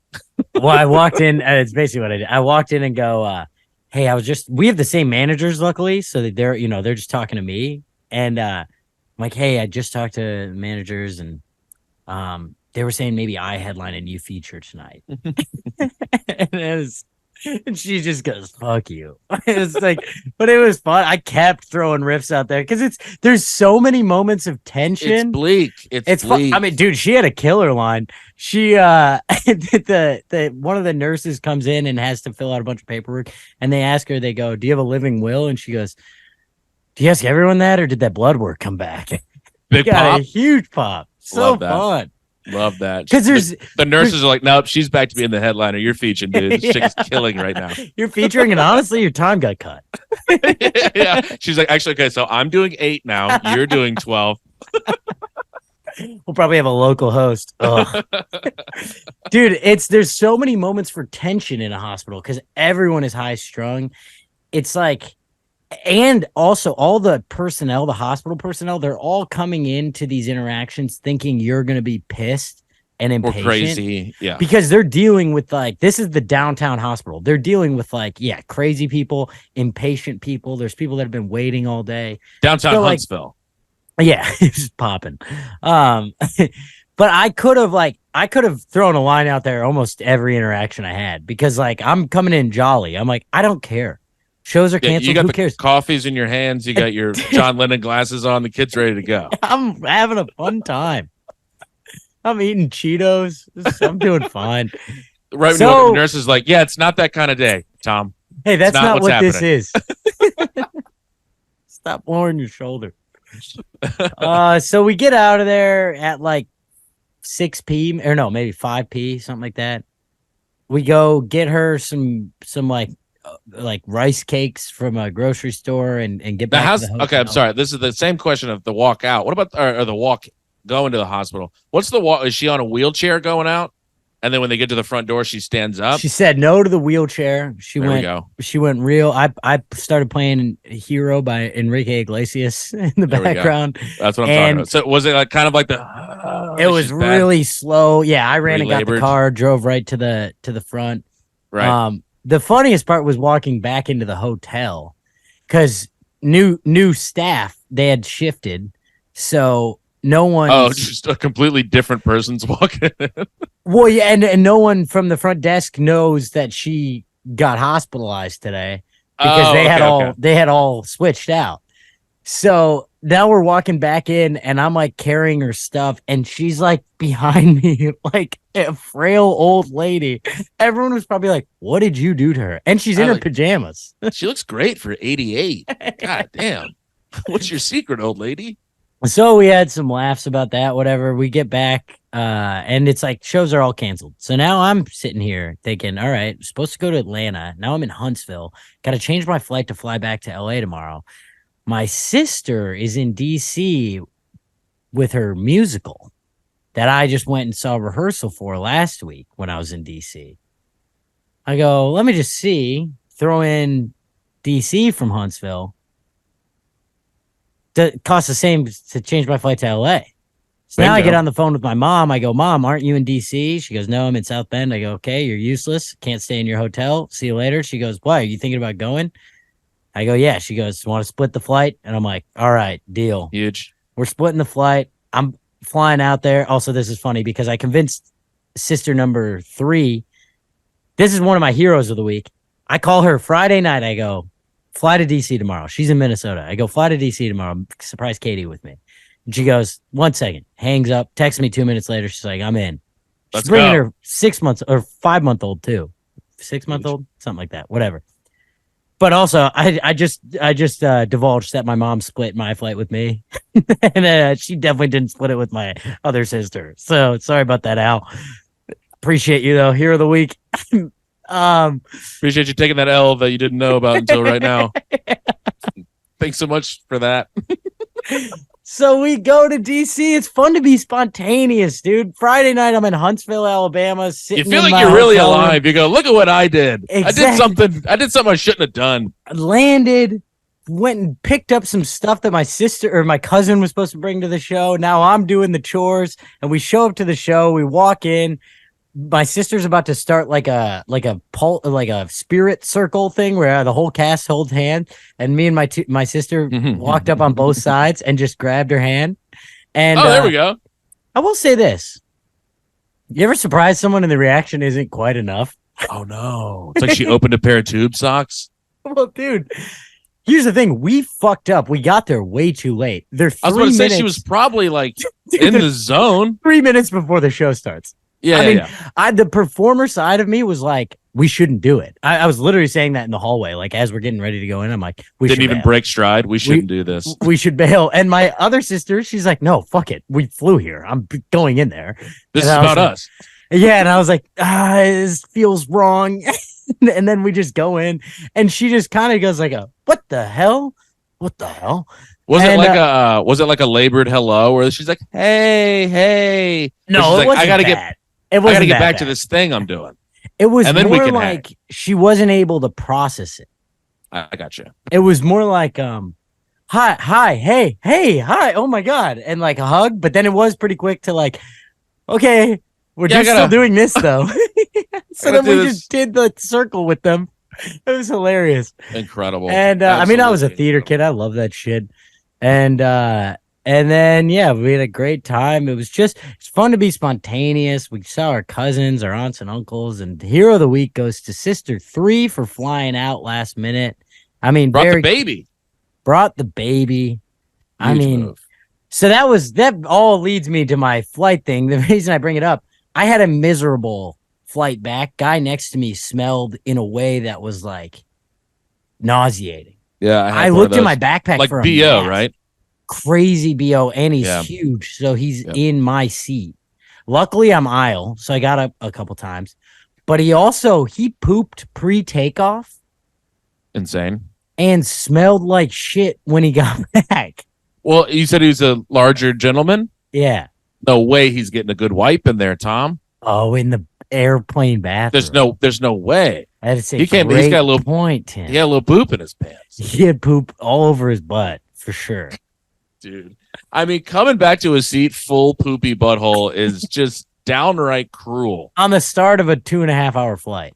Well, I walked in. It's basically what I did. I walked in and go, hey, we have the same managers, luckily. So that they're just talking to me. And, I'm like, hey, I just talked to the managers and they were saying maybe I headline a new feature tonight. And she just goes, fuck you. It's like, but it was fun. I kept throwing riffs out there because there's so many moments of tension. It's bleak. It's bleak. I mean, dude, she had a killer line. She one of the nurses comes in and has to fill out a bunch of paperwork, and they ask her, they go, do you have a living will? And she goes, do you ask everyone that, or did that blood work come back? Big got pop. A huge pop. So fun. Love that. Because the nurses are like, nope, she's back to being the headliner. You're featuring, dude. This chick is killing right now. You're featuring, and honestly, your time got cut. Yeah. She's like, actually, okay, so I'm doing 8 now. You're doing 12. We'll probably have a local host. Dude, there's so many moments for tension in a hospital because everyone is high strung. It's like, and also all the personnel, the hospital personnel, they're all coming into these interactions thinking you're going to be pissed and impatient. Or crazy. Yeah. Because they're dealing with this is the downtown hospital. They're dealing with crazy people, impatient people. There's people that have been waiting all day. Downtown Huntsville. Yeah, it's popping. But I could have thrown a line out there almost every interaction I had because I'm coming in jolly. I'm like, I don't care. Shows are canceled. You got Who cares? Coffees in your hands. You got your John Lennon glasses on. The kid's ready to go. I'm having a fun time. I'm eating Cheetos. I'm doing fine. Right when the nurse is like, yeah, it's not that kind of day, Tom. Hey, that's not what this is. Stop lowering your shoulder. So we get out of there at 6 p.m. or no, maybe 5 p. something like that. we go get her some like rice cakes from a grocery store and get back to the hotel. Okay, I'm sorry. This is the same question of the walk out. What about or the walk going to the hospital? What's the walk? Is she on a wheelchair going out? And then when they get to the front door, she stands up. She said no to the wheelchair. She went real. I started playing Hero by Enrique Iglesias in the background. That's what I'm talking about. So was it like kind of like the? It was really slow. Yeah, I ran and got the car, drove right to the front. Right. The funniest part was walking back into the hotel because new staff, they had shifted, so no one. Oh, just a completely different person's walking in. Well, yeah, and no one from the front desk knows that she got hospitalized today because they had all switched out. So now we're walking back in, and I'm like carrying her stuff, and she's like behind me, like a frail old lady. Everyone was probably like, "What did you do to her?" And she's in her pajamas. She looks great for 88. God damn! What's your secret, old lady? So we had some laughs about that. Whatever. We get back, and it's like shows are all canceled. So now I'm sitting here thinking, all right, I'm supposed to go to Atlanta. Now I'm in Huntsville. Got to change my flight to fly back to LA tomorrow. My sister is in DC with her musical that I just went and saw rehearsal for last week when I was in DC. I go, let me just see, throw in DC from Huntsville. It costs the same to change my flight to LA. So now I get on the phone with my mom. I go, Mom, aren't you in DC? She goes, no, I'm in South Bend. I go, okay, you're useless. Can't stay in your hotel. See you later. She goes, why? Are you thinking about going? I go, yeah. She goes, want to split the flight? And I'm like, all right, deal. Huge. We're splitting the flight. I'm flying out there. Also, this is funny because I convinced sister number 3. This is one of my heroes of the week. I call her Friday night. I go, fly to DC tomorrow. She's in Minnesota. I go, fly to DC tomorrow. Surprise Katie with me. And she goes, 1 second, hangs up, texts me 2 minutes later. She's like, I'm in. She's bringing her 6 months or 5-month-old too. 6-month-old, something like that. Whatever. But also, I just divulged that my mom split my flight with me, and she definitely didn't split it with my other sister. So sorry about that, Al. Appreciate you though. Hero of the week. Appreciate you taking that L that you didn't know about until right now. Thanks so much for that. So we go to DC. It's fun to be spontaneous, dude. Friday night, I'm in Huntsville, Alabama. You feel like you're really alive. You go, look at what I did. Exactly. I did something I shouldn't have done. Landed, went and picked up some stuff that my sister or my cousin was supposed to bring to the show. Now I'm doing the chores, and we show up to the show. We walk in. My sister's about to start like a spirit circle thing where the whole cast holds hands, and me and my sister walked up on both sides and just grabbed her hand. And there we go. I will say this: you ever surprise someone and the reaction isn't quite enough? Oh no! It's like she opened a pair of tube socks. Well, dude, here's the thing: we fucked up. We got there way too late. I was about to say she was probably like in the zone 3 minutes before the show starts. Yeah, the performer side of me was like, we shouldn't do it. I was literally saying that in the hallway, like as we're getting ready to go in. I'm like, we didn't even bail. Break stride. We shouldn't do this. We should bail. And my other sister, she's like, no, fuck it. We flew here. I'm going in there. This is about us. Yeah, and I was like, this feels wrong. And then we just go in, and she just kind of goes like, what the hell? What the hell? Was it like a labored hello, where she's like, hey? No, it wasn't I gotta get back to this thing I'm doing. It was more like she wasn't able to process it. I got you. It was more like, hi, hey, hi, oh my god, and like a hug. But then it was pretty quick to like, okay, we're still doing this though. So then we just did the circle with them. It was hilarious, incredible. And I was a theater kid. I love that shit. And then, we had a great time. It's fun to be spontaneous. We saw our cousins, our aunts and uncles, and the hero of the week goes to sister 3 for flying out last minute. I mean, brought the baby. Move. So that all leads me to my flight thing. The reason I bring it up, I had a miserable flight back. Guy next to me smelled in a way that was like nauseating. Yeah. I looked in my backpack like for a BO, mask. right? Crazy BO, and he's huge, so he's in my seat. Luckily I'm aisle, so I got up a couple times, But he pooped pre-takeoff Insane. and smelled like shit when he got back. Well, you said he was a larger gentleman. Yeah. No way he's getting a good wipe in there, Tom. Oh, in the airplane bathroom. There's no way. That's a He's got a little point, Tim. He had a little poop in his pants. He had poop all over his butt for sure. Dude. I mean, coming back to a seat full poopy butthole is just downright cruel. On the start of a 2.5-hour flight.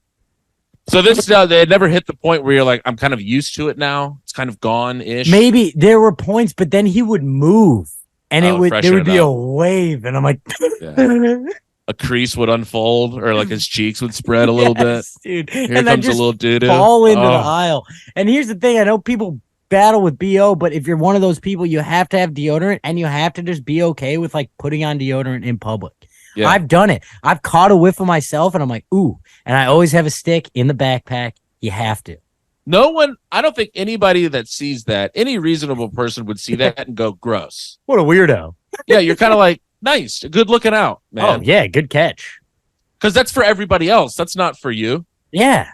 So this they had never hit the point where you're like, I'm kind of used to it now. It's kind of gone-ish. Maybe there were points, but then he would move and there would be a wave, and I'm like, yeah. A crease would unfold, or like his cheeks would spread a little bit. Dude. Here and comes a little doo-doo. Fall into the aisle. And here's the thing: I know people battle with BO, but if you're one of those people, you have to have deodorant, and you have to just be okay with like putting on deodorant in public. Yeah. I've done it. I've caught a whiff of myself, and I'm like, ooh. And I always have a stick in the backpack. You have to. No one, I don't think anybody that sees that, any reasonable person would see that and go, gross. What a weirdo. Yeah, you're kind of like, nice, good looking out, man. Oh, yeah, good catch. Because that's for everybody else. That's not for you. Yeah.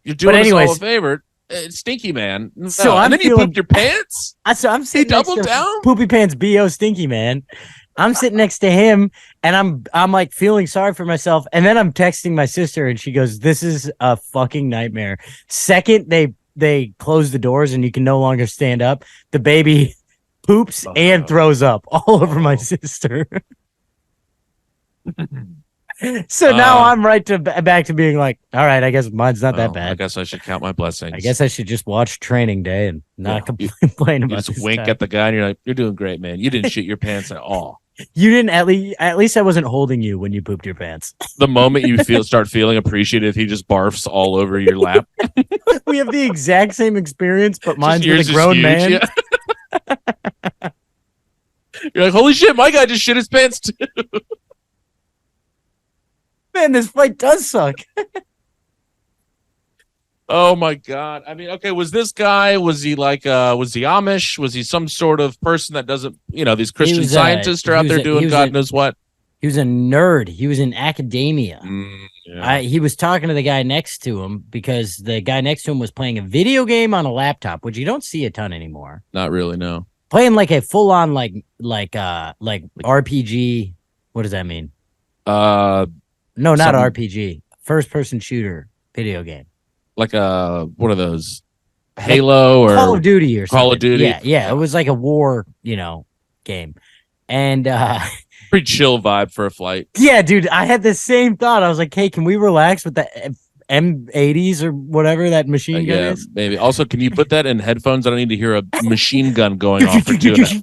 You're doing us all a favor. It's stinky, man. No. So and then you pooped your pants? So I'm sitting double down? Poopy Pants BO Stinky, man. I'm sitting next to him, and I'm like feeling sorry for myself. And then I'm texting my sister, and she goes, "This is a fucking nightmare." Second, they close the doors, and you can no longer stand up. The baby poops and throws up all over my sister. So now I'm back to being like, all right, I guess mine's not that bad. I guess I should count my blessings. I guess I should just watch Training Day and not complain about it. You just wink at the guy, and you're like, you're doing great, man. You didn't shit your pants at all. You didn't at least I wasn't holding you when you pooped your pants. The moment you start feeling appreciative, he just barfs all over your lap. We have the exact same experience, but mine's with a grown man. Yeah. You're like, holy shit, my guy just shit his pants too. Man, this flight does suck. Oh my god. I mean, okay, was he Amish? Was he some sort of person that doesn't, these Christian scientists are out there doing God knows what? He was a nerd. He was in academia. Yeah. He was talking to the guy next to him because the guy next to him was playing a video game on a laptop, which you don't see a ton anymore. Not really, no. Playing like a full on like RPG. What does that mean? No, not RPG. First person shooter video game. Like one of those Halo or Call of Duty or something. Call of Duty. Yeah. It was like a war, game. And pretty chill vibe for a flight. Yeah, dude. I had the same thought. I was like, hey, can we relax with the M80s or whatever that machine gun is? Maybe. Also, can you put that in headphones? I don't need to hear a machine gun going off for 2 hours.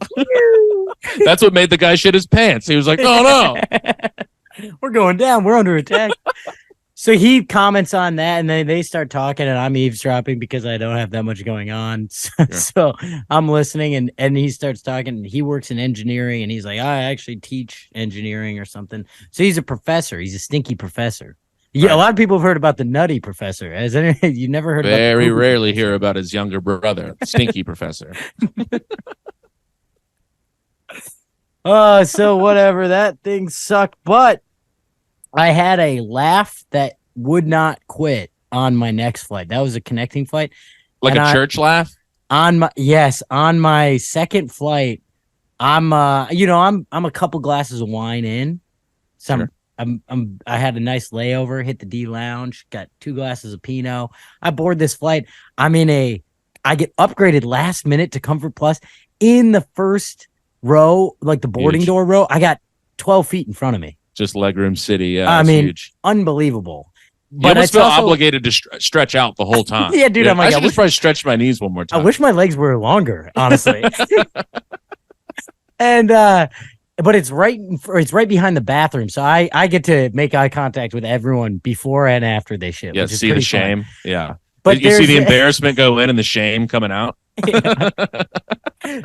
That's what made the guy shit his pants. He was like, oh no. We're going down. We're under attack. So he comments on that, and then they start talking, and I'm eavesdropping because I don't have that much going on. So I'm listening, and he starts talking. And he works in engineering, and he's like, I actually teach engineering or something. So he's a professor. He's a stinky professor. Yeah, right. A lot of people have heard about the nutty professor. You never heard? Very rarely hear about his younger brother, stinky professor. So whatever, that thing sucked, but I had a laugh that would not quit on my next flight. That was a connecting flight. Like a church laugh? On my second flight, I'm a couple glasses of wine in. So sure. I had a nice layover, hit the D lounge, got 2 glasses of Pinot. I board this flight. I get upgraded last minute to Comfort Plus in the first row, like the boarding door row. I got 12 feet in front of me. Just legroom city. Yeah, huge. Unbelievable. But I feel obligated to stretch out the whole time. Yeah, dude. I'm like, I should just probably stretch my knees one more time. I wish my legs were longer, honestly. And but it's right behind the bathroom, so I get to make eye contact with everyone before and after they shit. Yeah, see the shame. Fun. Yeah, but you see the embarrassment go in and the shame coming out. Yeah.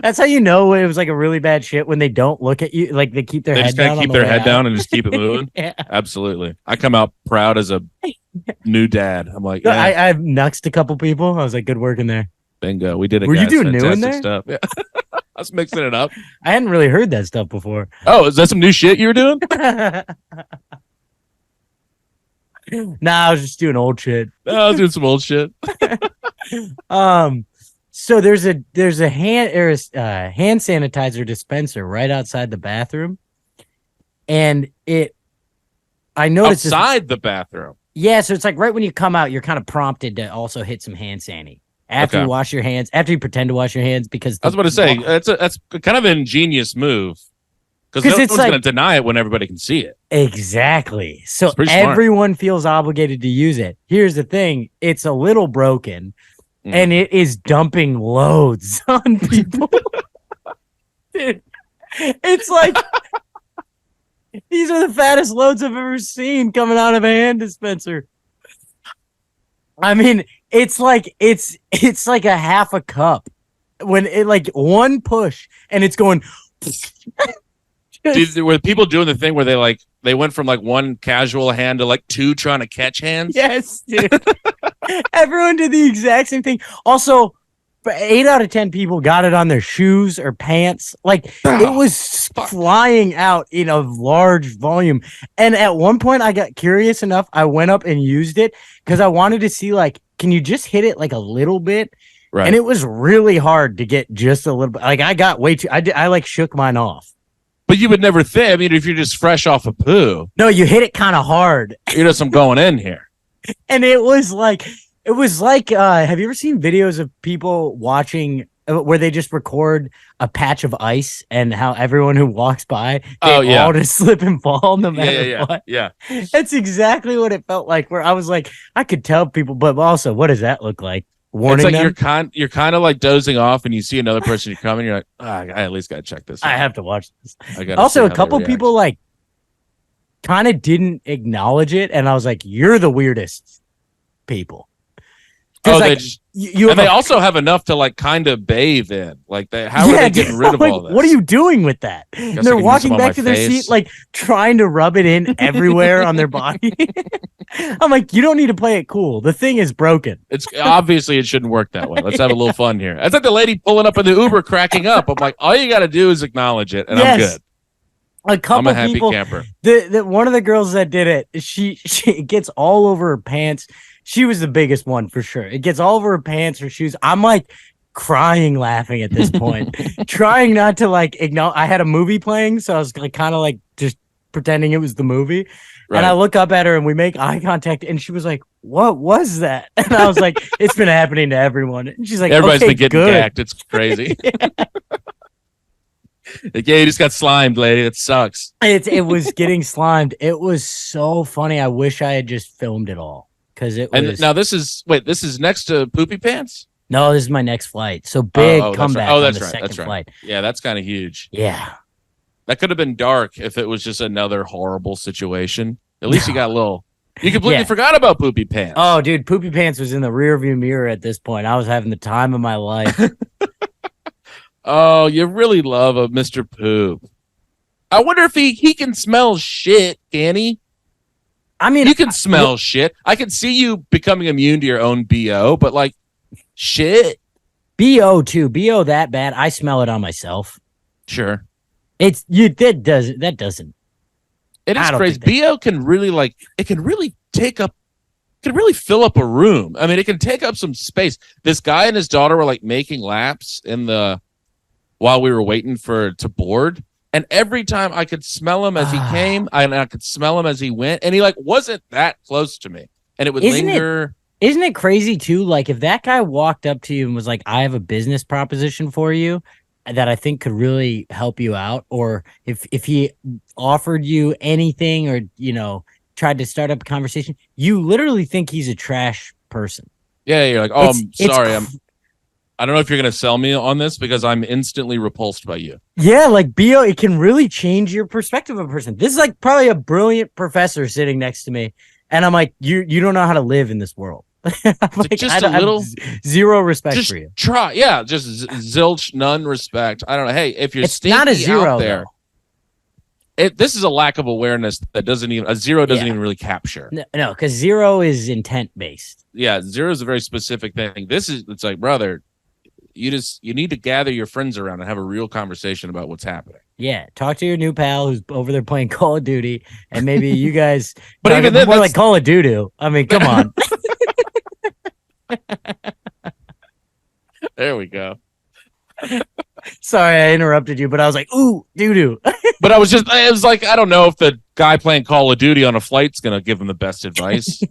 That's how you know it was like a really bad shit when they don't look at you, like they keep their head down. Keep their head down and just keep it moving. Yeah, absolutely. I come out proud as a new dad. I'm like, I've nuxed a couple people. I was like, good work in there. Bingo, we did it. Were you doing new in there? Stuff. Yeah. I was mixing it up. I hadn't really heard that stuff before. Oh, is that some new shit you were doing? Nah, I was just doing old shit. I was doing some old shit. So there's a hand sanitizer dispenser right outside the bathroom, and I noticed outside the bathroom. Yeah, so it's like right when you come out, you're kind of prompted to also hit some hand sanitizer after you wash your hands, after you pretend to wash your hands, because I was about to say that's kind of an ingenious move. Because no one's going to deny it when everybody can see it. Exactly. So everyone feels obligated to use it. Here's the thing. It's a little broken, and it is dumping loads on people. Dude, it's like, these are the fattest loads I've ever seen coming out of a hand dispenser. I mean, it's like a half a cup. When it like one push, and it's going... Dude, were people doing the thing where they went from like one casual hand to like two trying to catch hands? Yes, dude. Everyone did the exact same thing. Also, 8 out of 10 people got it on their shoes or pants. Like, it was flying out in a large volume. And at one point, I got curious enough. I went up and used it because I wanted to see, like, can you just hit it like a little bit? Right. And it was really hard to get just a little bit. Like, I got way too... I like shook mine off. But you would never think. I mean, if you're just fresh off a poo. No, you hit it kind of hard. You're just going in here. And it was like, have you ever seen videos of people watching where they just record a patch of ice and how everyone who walks by, they all just slip and fall no matter what? Yeah. That's exactly what it felt like, where I was like, I could tell people, but also, what does that look like? Warning it's like them? you're kind of like dozing off, and you see another person you're coming. You're like, I at least got to check this out. I have to watch this. Also, a couple people like kind of didn't acknowledge it, and I was like, "You're the weirdest people." Oh, like, they also have enough to like kind of bathe in. Like, how are they getting rid of all this? What are you doing with that? And they're walking back to their seat, like trying to rub it in everywhere on their body. I'm like, you don't need to play it cool. The thing is broken. It's obviously it shouldn't work that way. Let's have a little fun here. It's like the lady pulling up in the Uber cracking up. I'm like, all you got to do is acknowledge it, and I'm good. I'm a happy people, camper. One of the girls that did it, she gets all over her pants. She was the biggest one for sure. It gets all over her pants, her shoes. I'm like crying, laughing at this point, trying not to like ignore. I had a movie playing, so I was like kind of like just pretending it was the movie. Right. And I look up at her and we make eye contact, and she was like, "What was that?" And I was like, "It's been happening to everyone." And she's like, "Everybody's been getting gacked. It's crazy." Like, yeah, you just got slimed, lady. It sucks. It was getting slimed. It was so funny. I wish I had just filmed it all. Because it was... And now this is next to Poopy Pants? No, this is my next flight. So big comeback on the second flight. Yeah, that's kind of huge. Yeah. That could have been dark if it was just another horrible situation. At least you got a little... You completely forgot about Poopy Pants. Oh, dude, Poopy Pants was in the rearview mirror at this point. I was having the time of my life. Oh, you really love a Mr. Poop. I wonder if he can smell shit, can he? I mean, you can smell shit. I can see you becoming immune to your own BO, but like shit. BO too. BO that bad. I smell it on myself. Sure. That doesn't. It is crazy. BO can really fill up a room. I mean, it can take up some space. This guy and his daughter were like making laps while we were waiting to board. And every time I could smell him as he came, and I could smell him as he went, and he like wasn't that close to me, and it would linger. Isn't it crazy too? Like if that guy walked up to you and was like, "I have a business proposition for you that I think could really help you out," or if he offered you anything, or tried to start up a conversation, you literally think he's a trash person. Yeah, you're like, "Oh, I'm sorry, I don't know if you're going to sell me on this because I'm instantly repulsed by you." Yeah, like BO, it can really change your perspective of a person. This is like probably a brilliant professor sitting next to me, and I'm like, you don't know how to live in this world. Like, just a little zero respect for you. Try, just zilch, none respect. I don't know. Hey, if you're stinky not a zero out there, this is a lack of awareness that zero doesn't even really capture. No, because zero is intent based. Yeah, zero is a very specific thing. It's like, brother. you need to gather your friends around and have a real conversation about what's happening. Yeah, talk to your new pal who's over there playing Call of Duty, and maybe you guys. But even then, more like Call of Duty. I mean, come on. There we go. Sorry, I interrupted you, but I was like, ooh, doo-doo. But it was like, I don't know if the guy playing Call of Duty on a flight's going to give him the best advice.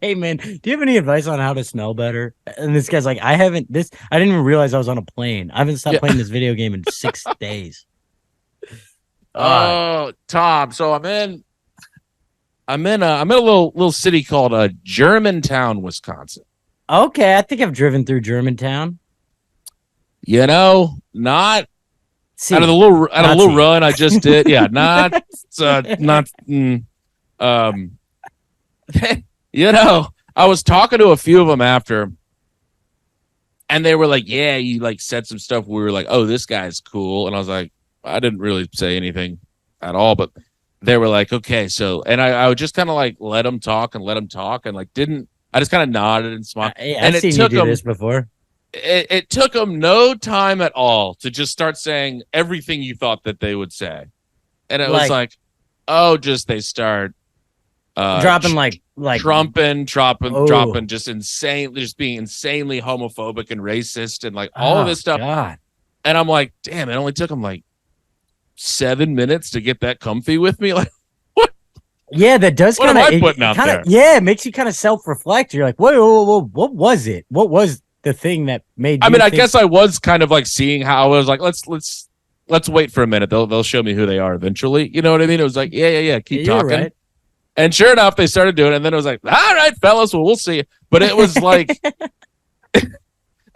Hey, man, do you have any advice on how to smell better? And this guy's like, I didn't even realize I was on a plane. I haven't stopped playing this video game in 6 days. Oh, Tom. So I'm in a little city called Germantown, Wisconsin. Okay, I think I've driven through Germantown. You know, not out of the little run I just did. Yeah, you know, I was talking to a few of them after, and they were like, "Yeah, you like said some stuff." We were like, "Oh, this guy's cool," and I was like, I didn't really say anything at all, but they were like, "Okay, so," and I would just kind of like let them talk and like didn't. I just kind of nodded and smiled. I've seen you do this before. It took them no time at all to just start saying everything you thought that they would say. And it was like, oh, just they start dropping like dropping just insane, just being insanely homophobic and racist and like all of this stuff. God. And I'm like, damn, it only took them like 7 minutes to get that comfy with me. Like, what? Yeah, that does what kind of am I putting out there? Yeah, it makes you kind of self-reflect. You're like, whoa, what was it? What was the thing that made you I mean, I guess I was kind of like seeing how I was like, let's wait for a minute. They'll show me who they are eventually. You know what I mean? It was like, yeah, keep talking. Right. And sure enough, they started doing it. And then it was like, all right, fellas, well, we'll see. But it was like,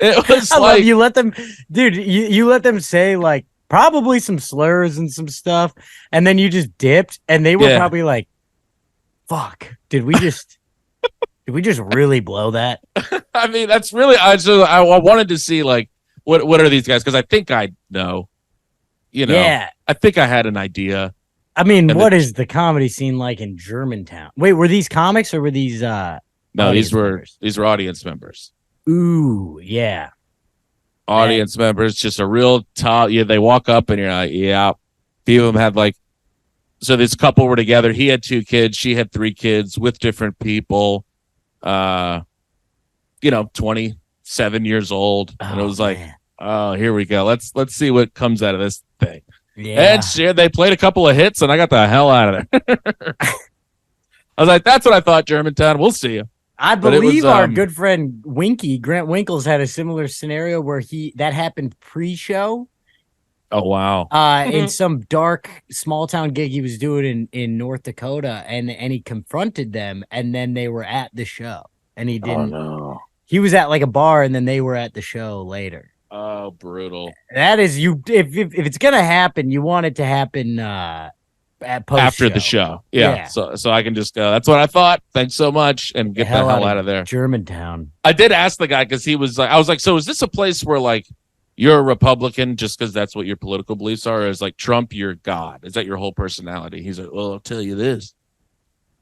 love you let them, dude, you let them say like probably some slurs and some stuff. And then you just dipped and they were probably like, fuck, did we just really blow that? I mean, that's really, I wanted to see like, what are these guys? Because I think I know, you know, I think I had an idea. I mean, what is the comedy scene like in Germantown? Wait, were these comics or were these no, these were audience members. Ooh, yeah. Audience members, just a real top. Yeah, they walk up and you're like, yeah. Few of them had like, so this couple were together. He had 2 kids, she had 3 kids with different people. 27 years old. And it was like, oh, here we go. Let's see what comes out of this thing. Yeah. And they played a couple of hits and I got the hell out of there. I was like, that's what I thought, Germantown. We'll see you. I believe our good friend Grant Winkles had a similar scenario where that happened pre-show. Oh, wow. In some dark small town gig he was doing in North Dakota, and he confronted them, and then they were at the show, and he didn't. Oh, no. He was at like a bar, and then they were at the show later. Oh, brutal. That is you. If it's gonna happen, you want it to happen at after the show. Yeah. So I can just go. That's what I thought. Thanks so much, and get the hell out of there. Germantown. I did ask the guy because he was like, I was like, so is this a place where like you're a Republican just because that's what your political beliefs are? Or is like Trump your God? Is that your whole personality? He's like, well, I'll tell you this.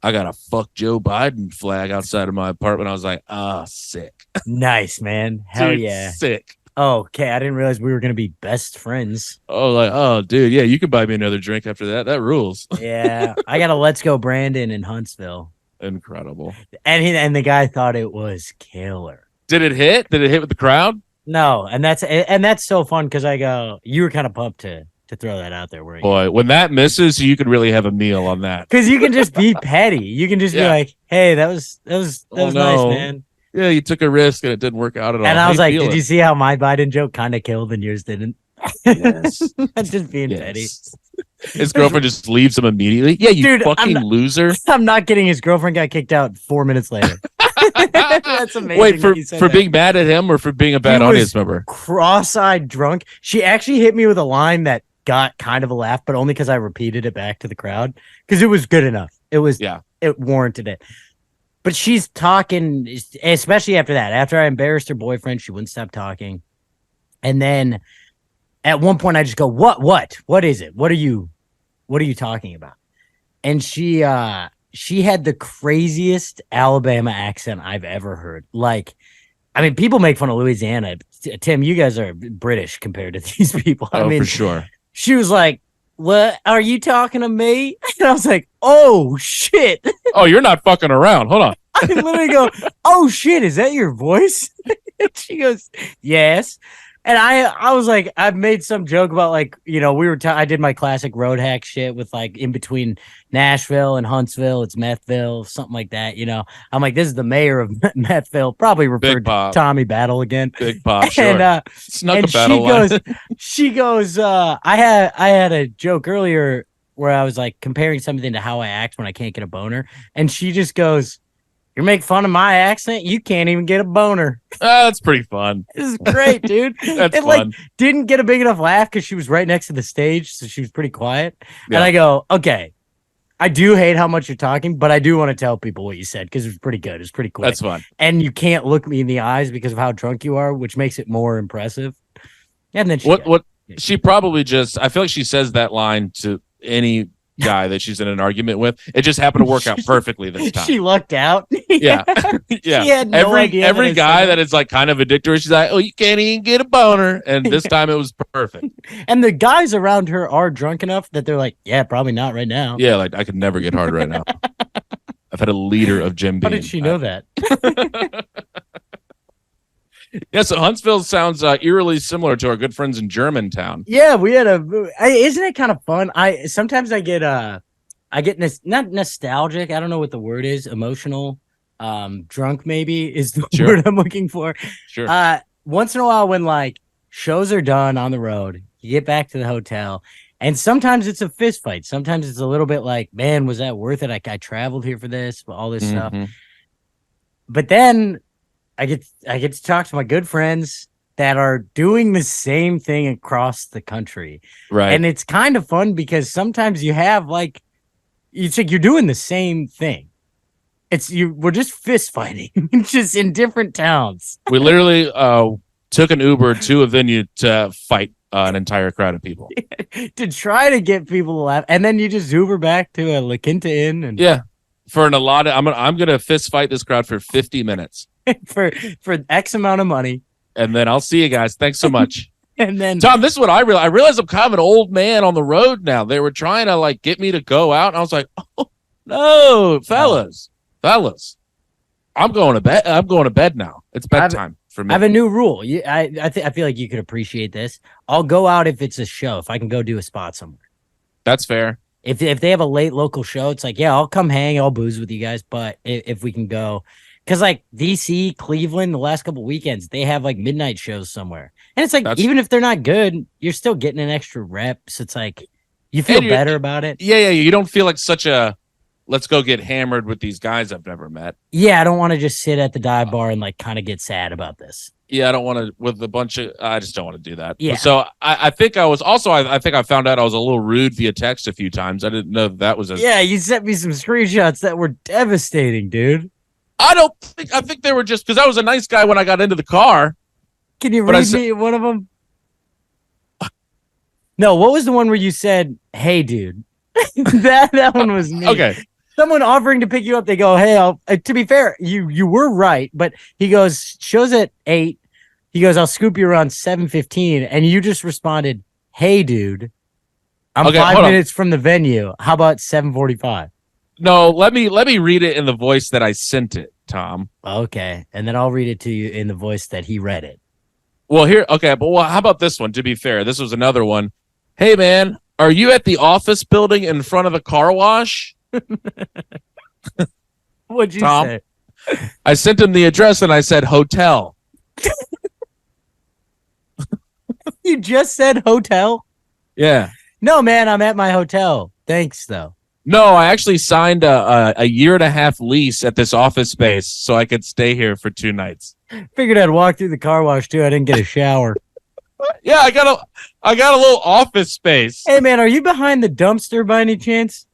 I got a fuck Joe Biden flag outside of my apartment. I was like, sick. Nice, man. Hell dude, yeah. Sick. Oh, okay. I didn't realize we were going to be best friends. Oh, dude. Yeah, you can buy me another drink after that. That rules. Yeah. I got a Let's Go Brandon in Huntsville. Incredible. And the guy thought it was killer. Did it hit? Did it hit with the crowd? No. And that's so fun because I go, you were kind of pumped to throw that out there. Boy, when that misses, you could really have a meal on that. Because you can just be petty. You can just be like, hey, that was nice, man. Yeah, you took a risk and it didn't work out at all. And I was like, did you see how my Biden joke kind of killed and yours didn't? Yes. That's just being petty. His girlfriend just leaves him immediately. Yeah, you fucking loser. I'm not kidding. His girlfriend got kicked out 4 minutes later. That's amazing. Wait, for being mad at him or for being a bad audience member? Cross-eyed drunk. She actually hit me with a line that got kind of a laugh, but only because I repeated it back to the crowd because it was good enough. It warranted it. But she's talking, especially after that. After I embarrassed her boyfriend, she wouldn't stop talking. And then at one point, I just go, "What is it? What are you talking about?" And she had the craziest Alabama accent I've ever heard. Like I mean, people make fun of Louisiana. Tim, you guys are British compared to these people. I mean, for sure. She was like, "What are you talking to me?" And I was like, "Oh shit!" Oh, you're not fucking around. Hold on. I literally go, "Oh shit, is that your voice?" And she goes, "Yes." And I was like, I've made some joke about like, we were, I did my classic road hack shit with like in between Nashville and Huntsville, it's Methville, something like that. I'm like, this is the mayor of Methville, probably referred to Tommy Battle again. Big Pop, sure. And, Snuck and a battle she goes, I had a joke earlier where I was like comparing something to how I act when I can't get a boner. And she just goes, "You make fun of my accent, you can't even get a boner." That's pretty fun. This is great, dude. That's it fun. Like didn't get a big enough laugh because she was right next to the stage, so she was pretty quiet. Yeah. And I go, "Okay, I do hate how much you're talking, but I do want to tell people what you said because it was pretty good. It's pretty quick. That's fun. And you can't look me in the eyes because of how drunk you are, which makes it more impressive." And then she probably just, I feel like she says that line to any guy that she's in an argument with. It just happened to work out perfectly this time. She lucked out. Yeah. Yeah. She had no idea every guy that is like kind of addicted to her, she's like, "Oh, you can't even get a boner." And this time it was perfect. And the guys around her are drunk enough that they're like, "Yeah, probably not right now." Yeah, like I could never get hard right now. I've had a liter of Jim Beam. How did she know that? Yeah, so Huntsville sounds eerily similar to our good friends in Germantown. Yeah, we had isn't it kind of fun? Sometimes I get not nostalgic. I don't know what the word is. Emotional, drunk maybe is the word I'm looking for. Sure. Once in a while when like shows are done on the road, you get back to the hotel, and sometimes it's a fist fight. Sometimes it's a little bit like, "Man, was that worth it? I traveled here for this, all this stuff." But then I get to talk to my good friends that are doing the same thing across the country. Right. And it's kind of fun because sometimes you have like, it's like you're doing the same thing. We're just fist fighting, just in different towns. We literally took an Uber to a venue to fight an entire crowd of people. To try to get people to laugh. And then you just Uber back to a La Quinta Inn. And yeah. For an allotted, I'm gonna fist fight this crowd for 50 minutes. for X amount of money. And then I'll see you guys. Thanks so much. And then Tom, this is what I realized. I realized I'm kind of an old man on the road now. They were trying to like get me to go out, and I was like, "Oh no, fellas. I'm going to bed. I'm going to bed now. It's bedtime for me." I have a new rule. I feel like you could appreciate this. I'll go out if it's a show, if I can go do a spot somewhere. That's fair. If they have a late local show, it's like, yeah, I'll come hang, I'll booze with you guys. But if we can go, because like DC, Cleveland, the last couple weekends, they have like midnight shows somewhere. And it's like, even if they're not good, you're still getting an extra rep. So it's like, you feel better about it. Yeah. You don't feel like such a, let's go get hammered with these guys I've never met. Yeah, I don't want to just sit at the dive bar and like kind of get sad about this. Yeah, I don't want to with a bunch of. I just don't want to do that. Yeah. So I think I was also. I think I found out I was a little rude via text a few times. I didn't know that was. Yeah, you sent me some screenshots that were devastating, dude. I think they were just because I was a nice guy when I got into the car. Can you read me one of them? No, what was the one where you said, "Hey, dude"? that one was me. Okay. Someone offering to pick you up, they go, "Hey, I'll." To be fair, you were right, but he goes, "Shows at 8." He goes, "I'll scoop you around 7:15," and you just responded, "Hey, dude, I'm 5 minutes from the venue. How about 7:45?" No, let me read it in the voice that I sent it, Tom. Okay, and then I'll read it to you in the voice that he read it. Well, how about this one? To be fair, this was another one. "Hey, man, are you at the office building in front of the car wash?" What'd you Tom, say? I sent him the address and I said hotel. You just said hotel? Yeah. No, man, I'm at my hotel. Thanks, though. No, I actually signed a 1.5-year lease at this office space so I could stay here for 2 nights. Figured I'd walk through the car wash too. I didn't get a shower. Yeah, I got a little office space. Hey, man, are you behind the dumpster by any chance?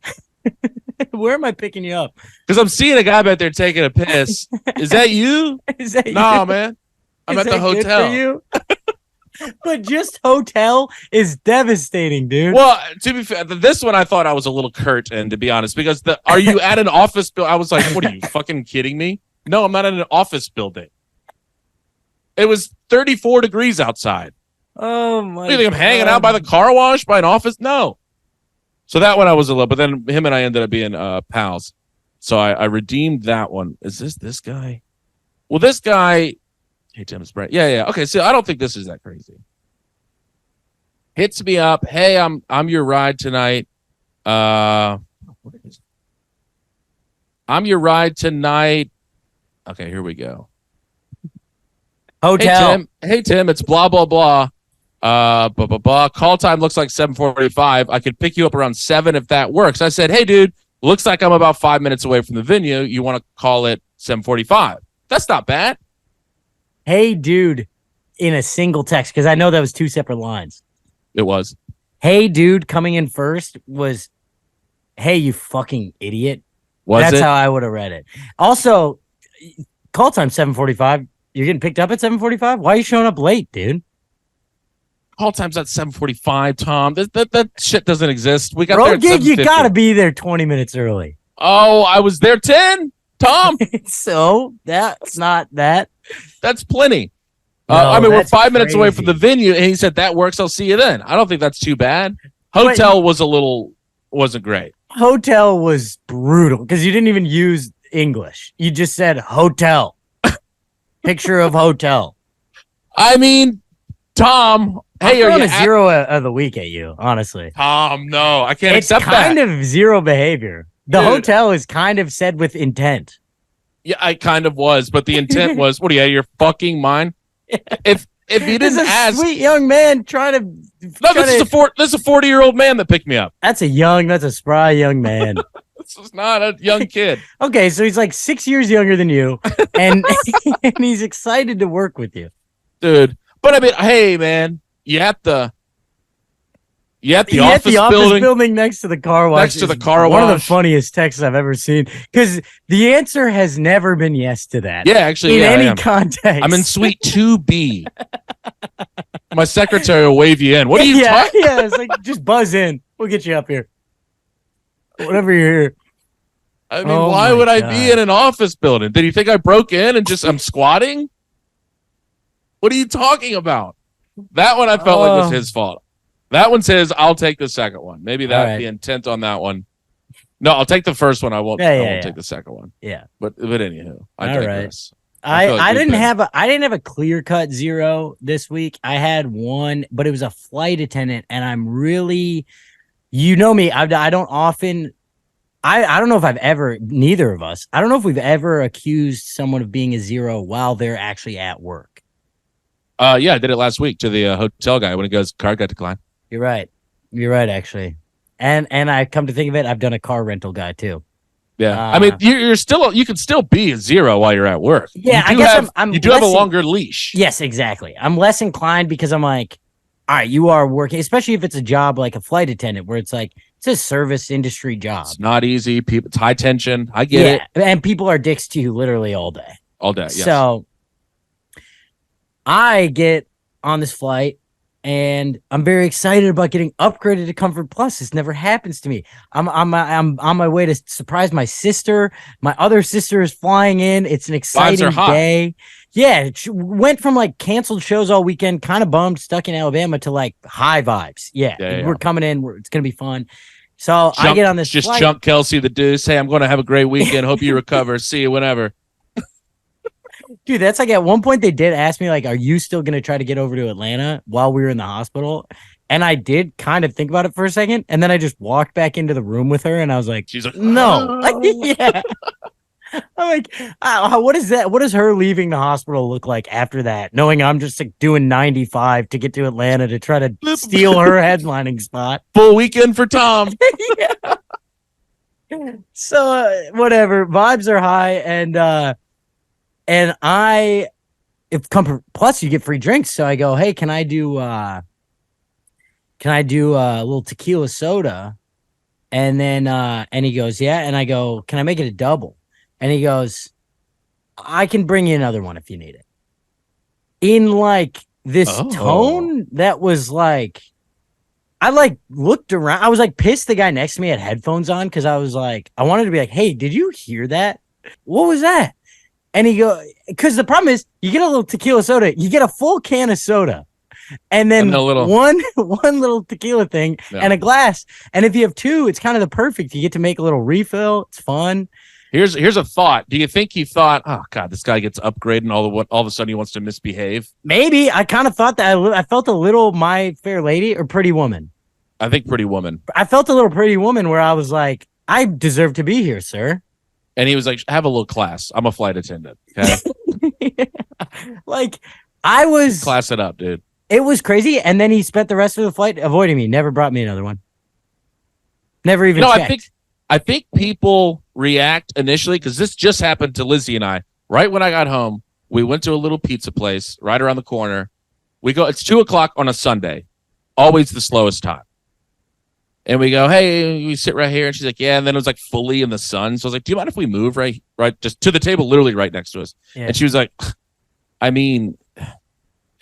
Where am I picking you up? Because I'm seeing a guy back there taking a piss. Is that you? Is that Nah, you? man. I'm Is at the that good hotel. for you? But just hotel is devastating, dude. Well, to be fair, this one I thought I was a little curt, and to be honest, because are you at an office building? I was like, what are you fucking kidding me? No, I'm not in an office building. It was 34 degrees outside. Oh my! What do you think I'm hanging out by the car wash, by an office? No. So that one I was a little, but then him and I ended up being pals. So I redeemed that one. Is this guy? Well, this guy. Hey, Tim, it's Brett. Yeah. Okay, so I don't think this is that crazy. Hits me up. Hey, I'm your ride tonight. What is it? I'm your ride tonight. Okay, here we go. Hotel. Hey Tim, it's blah blah blah. Blah blah blah. Call time looks like 7:45. I could pick you up around 7 if that works. I said, hey dude, looks like I'm about 5 minutes away from the venue. You want to call it 7:45? That's not bad. Hey dude, in a single text, because I know that was 2 separate lines. It was. Hey dude, coming in first was, hey you fucking idiot. That's how I would have read it. Also, call time 7:45. You're getting picked up at 7:45? Why are you showing up late, dude? Call time's at 7:45, Tom. That shit doesn't exist. We got Road there at gig, you 7:50. gotta be there 20 minutes early. Oh, I was there 10, Tom. So that's not that. That's plenty. No, I mean, we're that's 5 minutes away crazy. from the venue, and he said that works. I'll see you then. I don't think that's too bad. Hotel wasn't great. Hotel was brutal because you didn't even use English. You just said hotel. Picture of hotel. I mean, Tom. Hey, I'm are throwing you a zero of the week at you? Honestly, Tom? No, I can't it's accept kind that. of zero behavior. The Dude. hotel is kind of said with intent. Yeah, I kind of was, but the intent was, what are you out of your fucking mind? If you This didn't is a ask, sweet young man trying to. no, this is a 40-year-old man that picked me up. That's a spry young man. This is not a young kid. Okay, so he's like 6 years younger than you, and and he's excited to work with you, Dude. But I mean, hey man, you at the office building next to the car wash. next to the is car one wash. of the funniest texts I've ever seen because the answer has never been yes to that. Yeah, actually, in I any am. context. I'm in suite 2B. My secretary will wave you in. What are you talking? Yeah, it's like just buzz in. We'll get you up here. Whatever you're here. I mean, Oh why my would I God. be in an office building? Did you think I broke in and I'm squatting? What are you talking about? That one I felt like was his fault. That one's his. I'll take the second one. Maybe Right. the intent on that one. No, I'll take the first one. I won't take the second one. Yeah. But anywho, I All digress. I didn't have a clear cut zero this week. I had one, but it was a flight attendant, and I'm really, you know me, I don't often. I don't know if I've ever, neither of us, I don't know if we've ever accused someone of being a zero while they're actually at work. Yeah, I did it last week to the hotel guy when he goes, card got declined. You're right, actually. And I come to think of it, I've done a car rental guy too. Yeah, I mean, you can still be a zero while you're at work. Yeah, I guess you do have a longer leash. Yes, exactly. I'm less inclined because I'm like, all right, you are working, especially if it's a job like a flight attendant where it's like, it's a service industry job. It's not easy. People, it's high tension. I get it. And people are dicks to you literally all day. All day, yes. So I get on this flight and I'm very excited about getting upgraded to Comfort Plus. This never happens to me. I'm on my way to surprise my sister. My other sister is flying in. It's an exciting day. Yeah, it went from like canceled shows all weekend, kind of bummed, stuck in Alabama, to like high vibes. Yeah. We're coming in. It's gonna be fun. So I get on this flight. Jump Kelsey the Deuce. Hey, I'm going to have a great weekend. Hope you recover. See you whenever. Dude, that's like at one point they did ask me, like, are you still going to try to get over to Atlanta while we were in the hospital? And I did kind of think about it for a second. And then I just walked back into the room with her and I was like, she's like, no. Yeah. I'm like, what is that? What does her leaving the hospital look like after that? Knowing I'm just like doing 95 to get to Atlanta to try to steal her headlining spot. Full weekend for Tom. Yeah. So whatever, vibes are high, and if Comfort Plus you get free drinks, so I go, hey, can I do a little tequila soda? And then and he goes, yeah, and I go, can I make it a double? And he goes, I can bring you another one if you need it. In like this tone that was like, I like looked around. I was like pissed the guy next to me had headphones on because I was like, I wanted to be like, hey, did you hear that? What was that? And he go, because the problem is you get a little tequila soda, you get a full can of soda, and then a little one little tequila thing and a glass. And if you have two, it's kind of the perfect. You get to make a little refill. It's fun. Here's a thought. Do you think he thought, oh God, this guy gets upgraded and all of a sudden he wants to misbehave? Maybe. I kind of thought that. I felt a little My Fair Lady or Pretty Woman. I think Pretty Woman. I felt a little Pretty Woman where I was like, I deserve to be here, sir. And he was like, have a little class. I'm a flight attendant. Okay? Like, I was... Class it up, dude. It was crazy. And then he spent the rest of the flight avoiding me. Never brought me another one. Never even checked. I think people react initially, because this just happened to Lizzie and I. Right when I got home, we went to a little pizza place right around the corner. We go, it's 2:00 on a Sunday. Always the slowest time. And we go, hey, we sit right here. And she's like, yeah. And then it was like fully in the sun. So I was like, do you mind if we move right just to the table, literally right next to us? Yeah. And she was like, I mean,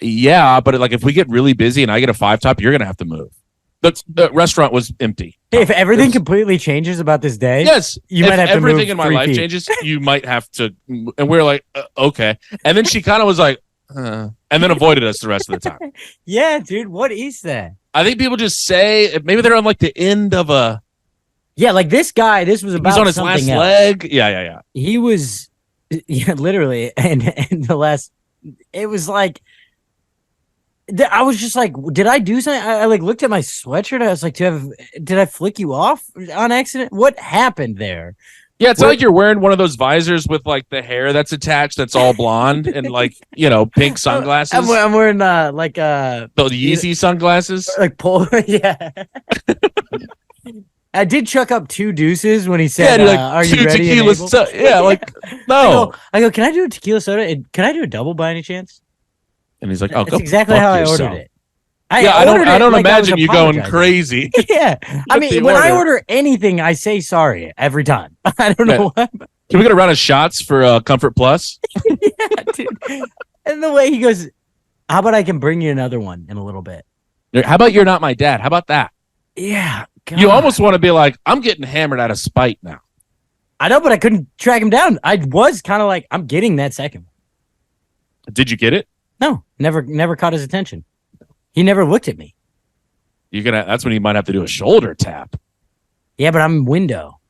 yeah, but like if we get really busy and I get a 5-top, you're going to have to move. The restaurant was empty. Hey, if everything completely changes about this day, yes, you might have to move. Everything in my life changes, you might have to. And we're like, okay. And then she kind of was like, and then avoided us the rest of the time. Yeah, dude, what is that? I think people just say maybe they're on like the end of a. Yeah, like this guy. This was about. He's on his last else. leg. Yeah. He was, yeah, literally, and the last. It was like. I was just like, did I do something? I like looked at my sweatshirt. I was like, did I flick you off on accident? What happened there? Yeah, it's not like you're wearing one of those visors with like the hair that's attached that's all blonde and like, pink sunglasses. I'm wearing those Yeezy sunglasses. Like yeah. I did chuck up 2 deuces when he said, "Are you ready?" Tequila yeah, like no. I go, can I do a tequila soda? And can I do a double by any chance? And he's like, "Oh, that's exactly how I ordered it." I don't imagine you going crazy. Yeah, I mean, when I order anything, I say sorry every time. I don't know why. Can we get a round of shots for Comfort Plus? Yeah, dude. And the way he goes, how about I can bring you another one in a little bit? How about you're not my dad? How about that? Yeah. God. You almost want to be like, I'm getting hammered out of spite now. I know, but I couldn't track him down. I was kind of like, I'm getting that second. Did you get it? No, never caught his attention. He never looked at me. That's when you might have to do a shoulder tap. Yeah, but I'm window.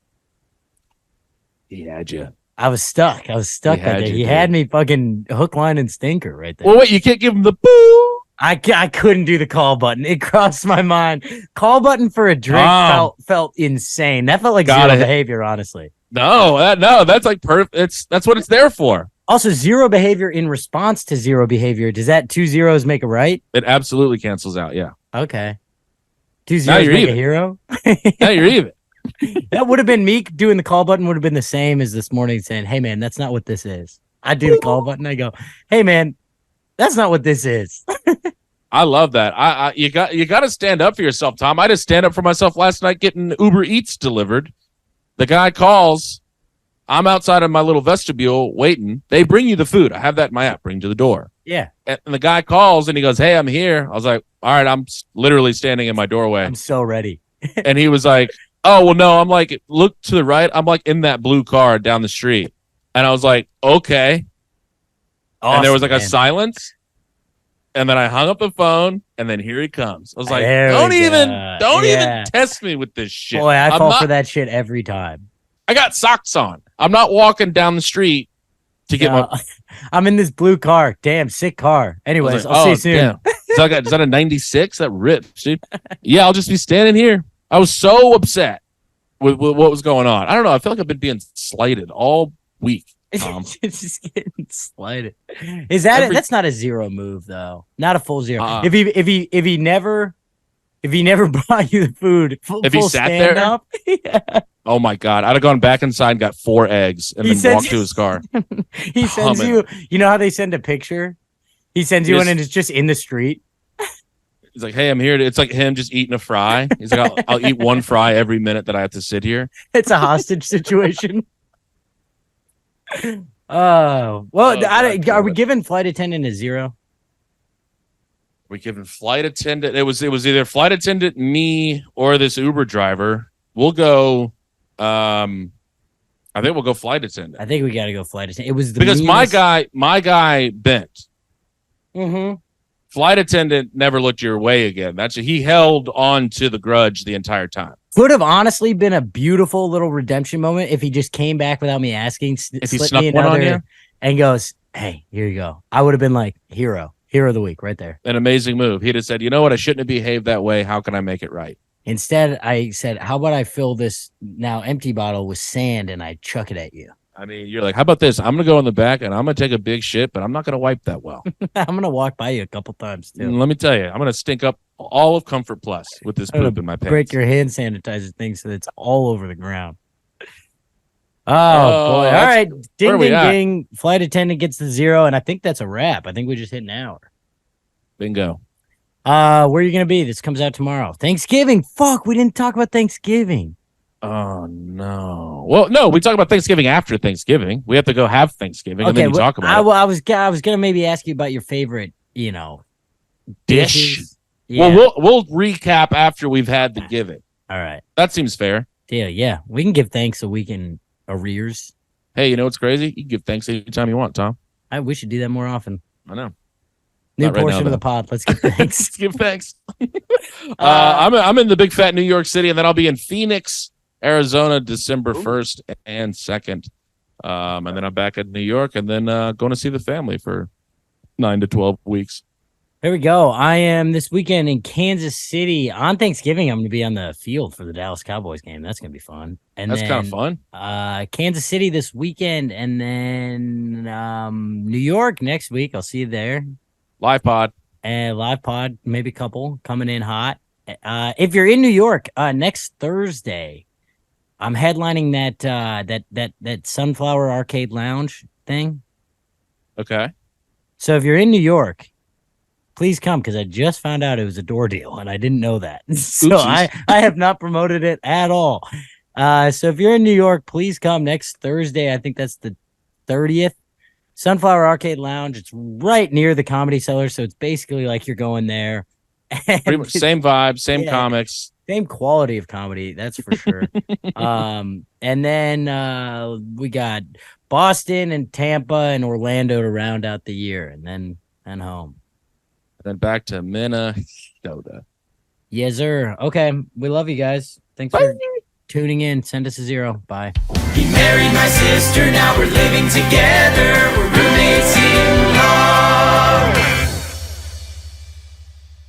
He had you. I was stuck. Right there. He had me fucking hook, line, and stinker right there. Well, wait, you can't give him the boo. I couldn't do the call button. It crossed my mind. Call button for a drink felt insane. That felt like zero behavior, honestly. No, that's like perfect. That's what it's there for. Also, zero behavior in response to zero behavior. Does that 2 zeros make a right? It absolutely cancels out. Yeah. Okay. 2 zeros make a hero. Now you're even. That would have been me doing the call button. Would have been the same as this morning saying, "Hey man, that's not what this is." I do the call button. I go, "Hey man, that's not what this is." I love that. You got to stand up for yourself, Tom. I just stand up for myself last night getting Uber Eats delivered. The guy calls. I'm outside of my little vestibule waiting. They bring you the food. I have that in my app. Bring to the door. Yeah. And the guy calls and he goes, "Hey, I'm here." I was like, "All right, I'm literally standing in my doorway." I'm so ready. And he was like, "Oh, well, no." I'm like, "Look to the right." I'm like in that blue car down the street. And I was like, "Okay." Awesome, and there was like a silence. And then I hung up the phone, and then here he comes. I was like, don't even test me with this shit. Boy, I fall for that shit every time. I got socks on. I'm not walking down the street to get my... I'm in this blue car. Damn, sick car. Anyways, I'll see you soon. Is that a 96? That rips, dude. Yeah, I'll just be standing here. I was so upset with what was going on. I don't know. I feel like I've been being slighted all week. It's just getting slighted. Is that it? That's not a zero move though. Not a full zero. If he never brought you the food, if he sat there, up, yeah. Oh my God, I'd have gone back inside and got 4 eggs and then walked to his car. He sends you. You know how they send a picture? He sends you one and it's just in the street. He's like, "Hey, I'm here." It's like him just eating a fry. He's like, I'll eat 1 fry every minute that I have to sit here. It's a hostage situation. Oh well, are we giving flight attendant a 0? We giving flight attendant? It was either flight attendant, me, or this Uber driver. We'll go. I think we'll go flight attendant. I think we got to go flight attendant. It was the Because meanest- my guy bent. Mhm. Flight attendant never looked your way again. He held on to the grudge the entire time. Could have honestly been a beautiful little redemption moment if he just came back without me asking. If he slipped snuck me one on another you? and goes, "Hey, here you go." I would have been like, hero of the week right there. An amazing move. He'd have said, "You know what? I shouldn't have behaved that way. How can I make it right?" Instead, I said, "How about I fill this now empty bottle with sand and I chuck it at you?" I mean, you're like, "How about this? I'm gonna go in the back and I'm gonna take a big shit, but I'm not gonna wipe that well." I'm gonna walk by you a couple times too. Let me tell you, I'm gonna stink up all of Comfort Plus with this I'm gonna poop in my pants. Break your hand sanitizer thing so that it's all over the ground. Oh, Oh, boy! All that's- right, where ding are we ding at? ding. Flight attendant gets the 0, and I think that's a wrap. I think we just hit an hour. Bingo. Where are you gonna be? This comes out tomorrow. Thanksgiving. Fuck, we didn't talk about Thanksgiving. Oh no. Well, no, we talk about Thanksgiving after Thanksgiving. We have to go have Thanksgiving and then you talk about it. I was gonna maybe ask you about your favorite, Dish. dishes. Yeah. Well, we'll recap after we've had the giving. All right. That seems fair. Deal. Yeah, we can give thanks a week in arrears. Hey, you know what's crazy? You can give thanks anytime you want, Tom. We should do that more often. I know. New Not right portion now, of the though. pod. Let's give thanks. Let's give thanks. I'm in the big fat New York City, and then I'll be in Phoenix, Arizona, December 1st and 2nd. And then I'm back at New York, and then going to see the family for 9 to 12 weeks. There we go. I am this weekend in Kansas City. On Thanksgiving, I'm going to be on the field for the Dallas Cowboys game. That's going to be fun. And That's then, kind of fun. Kansas City this weekend, and then New York next week. I'll see you there. Live pod. And live pod, maybe a couple coming in hot. If you're in New York, next Thursday, I'm headlining that Sunflower Arcade Lounge thing. Okay. So if you're in New York, please come, because I just found out it was a door deal and I didn't know that. So Oopsies. I have not promoted it at all. So if you're in New York, please come next Thursday. I think that's the 30th. Sunflower Arcade Lounge. It's right near the Comedy Cellar, so it's basically like you're going there. Pretty much same vibe, same Yeah. comics. Same quality of comedy, that's for sure. And then we got Boston and Tampa and Orlando to round out the year, and then home. Then back to Minnesota. Yes, sir. Okay, we love you guys. Thanks for tuning in. Send us a 0. Bye. He married my sister, now we're living together.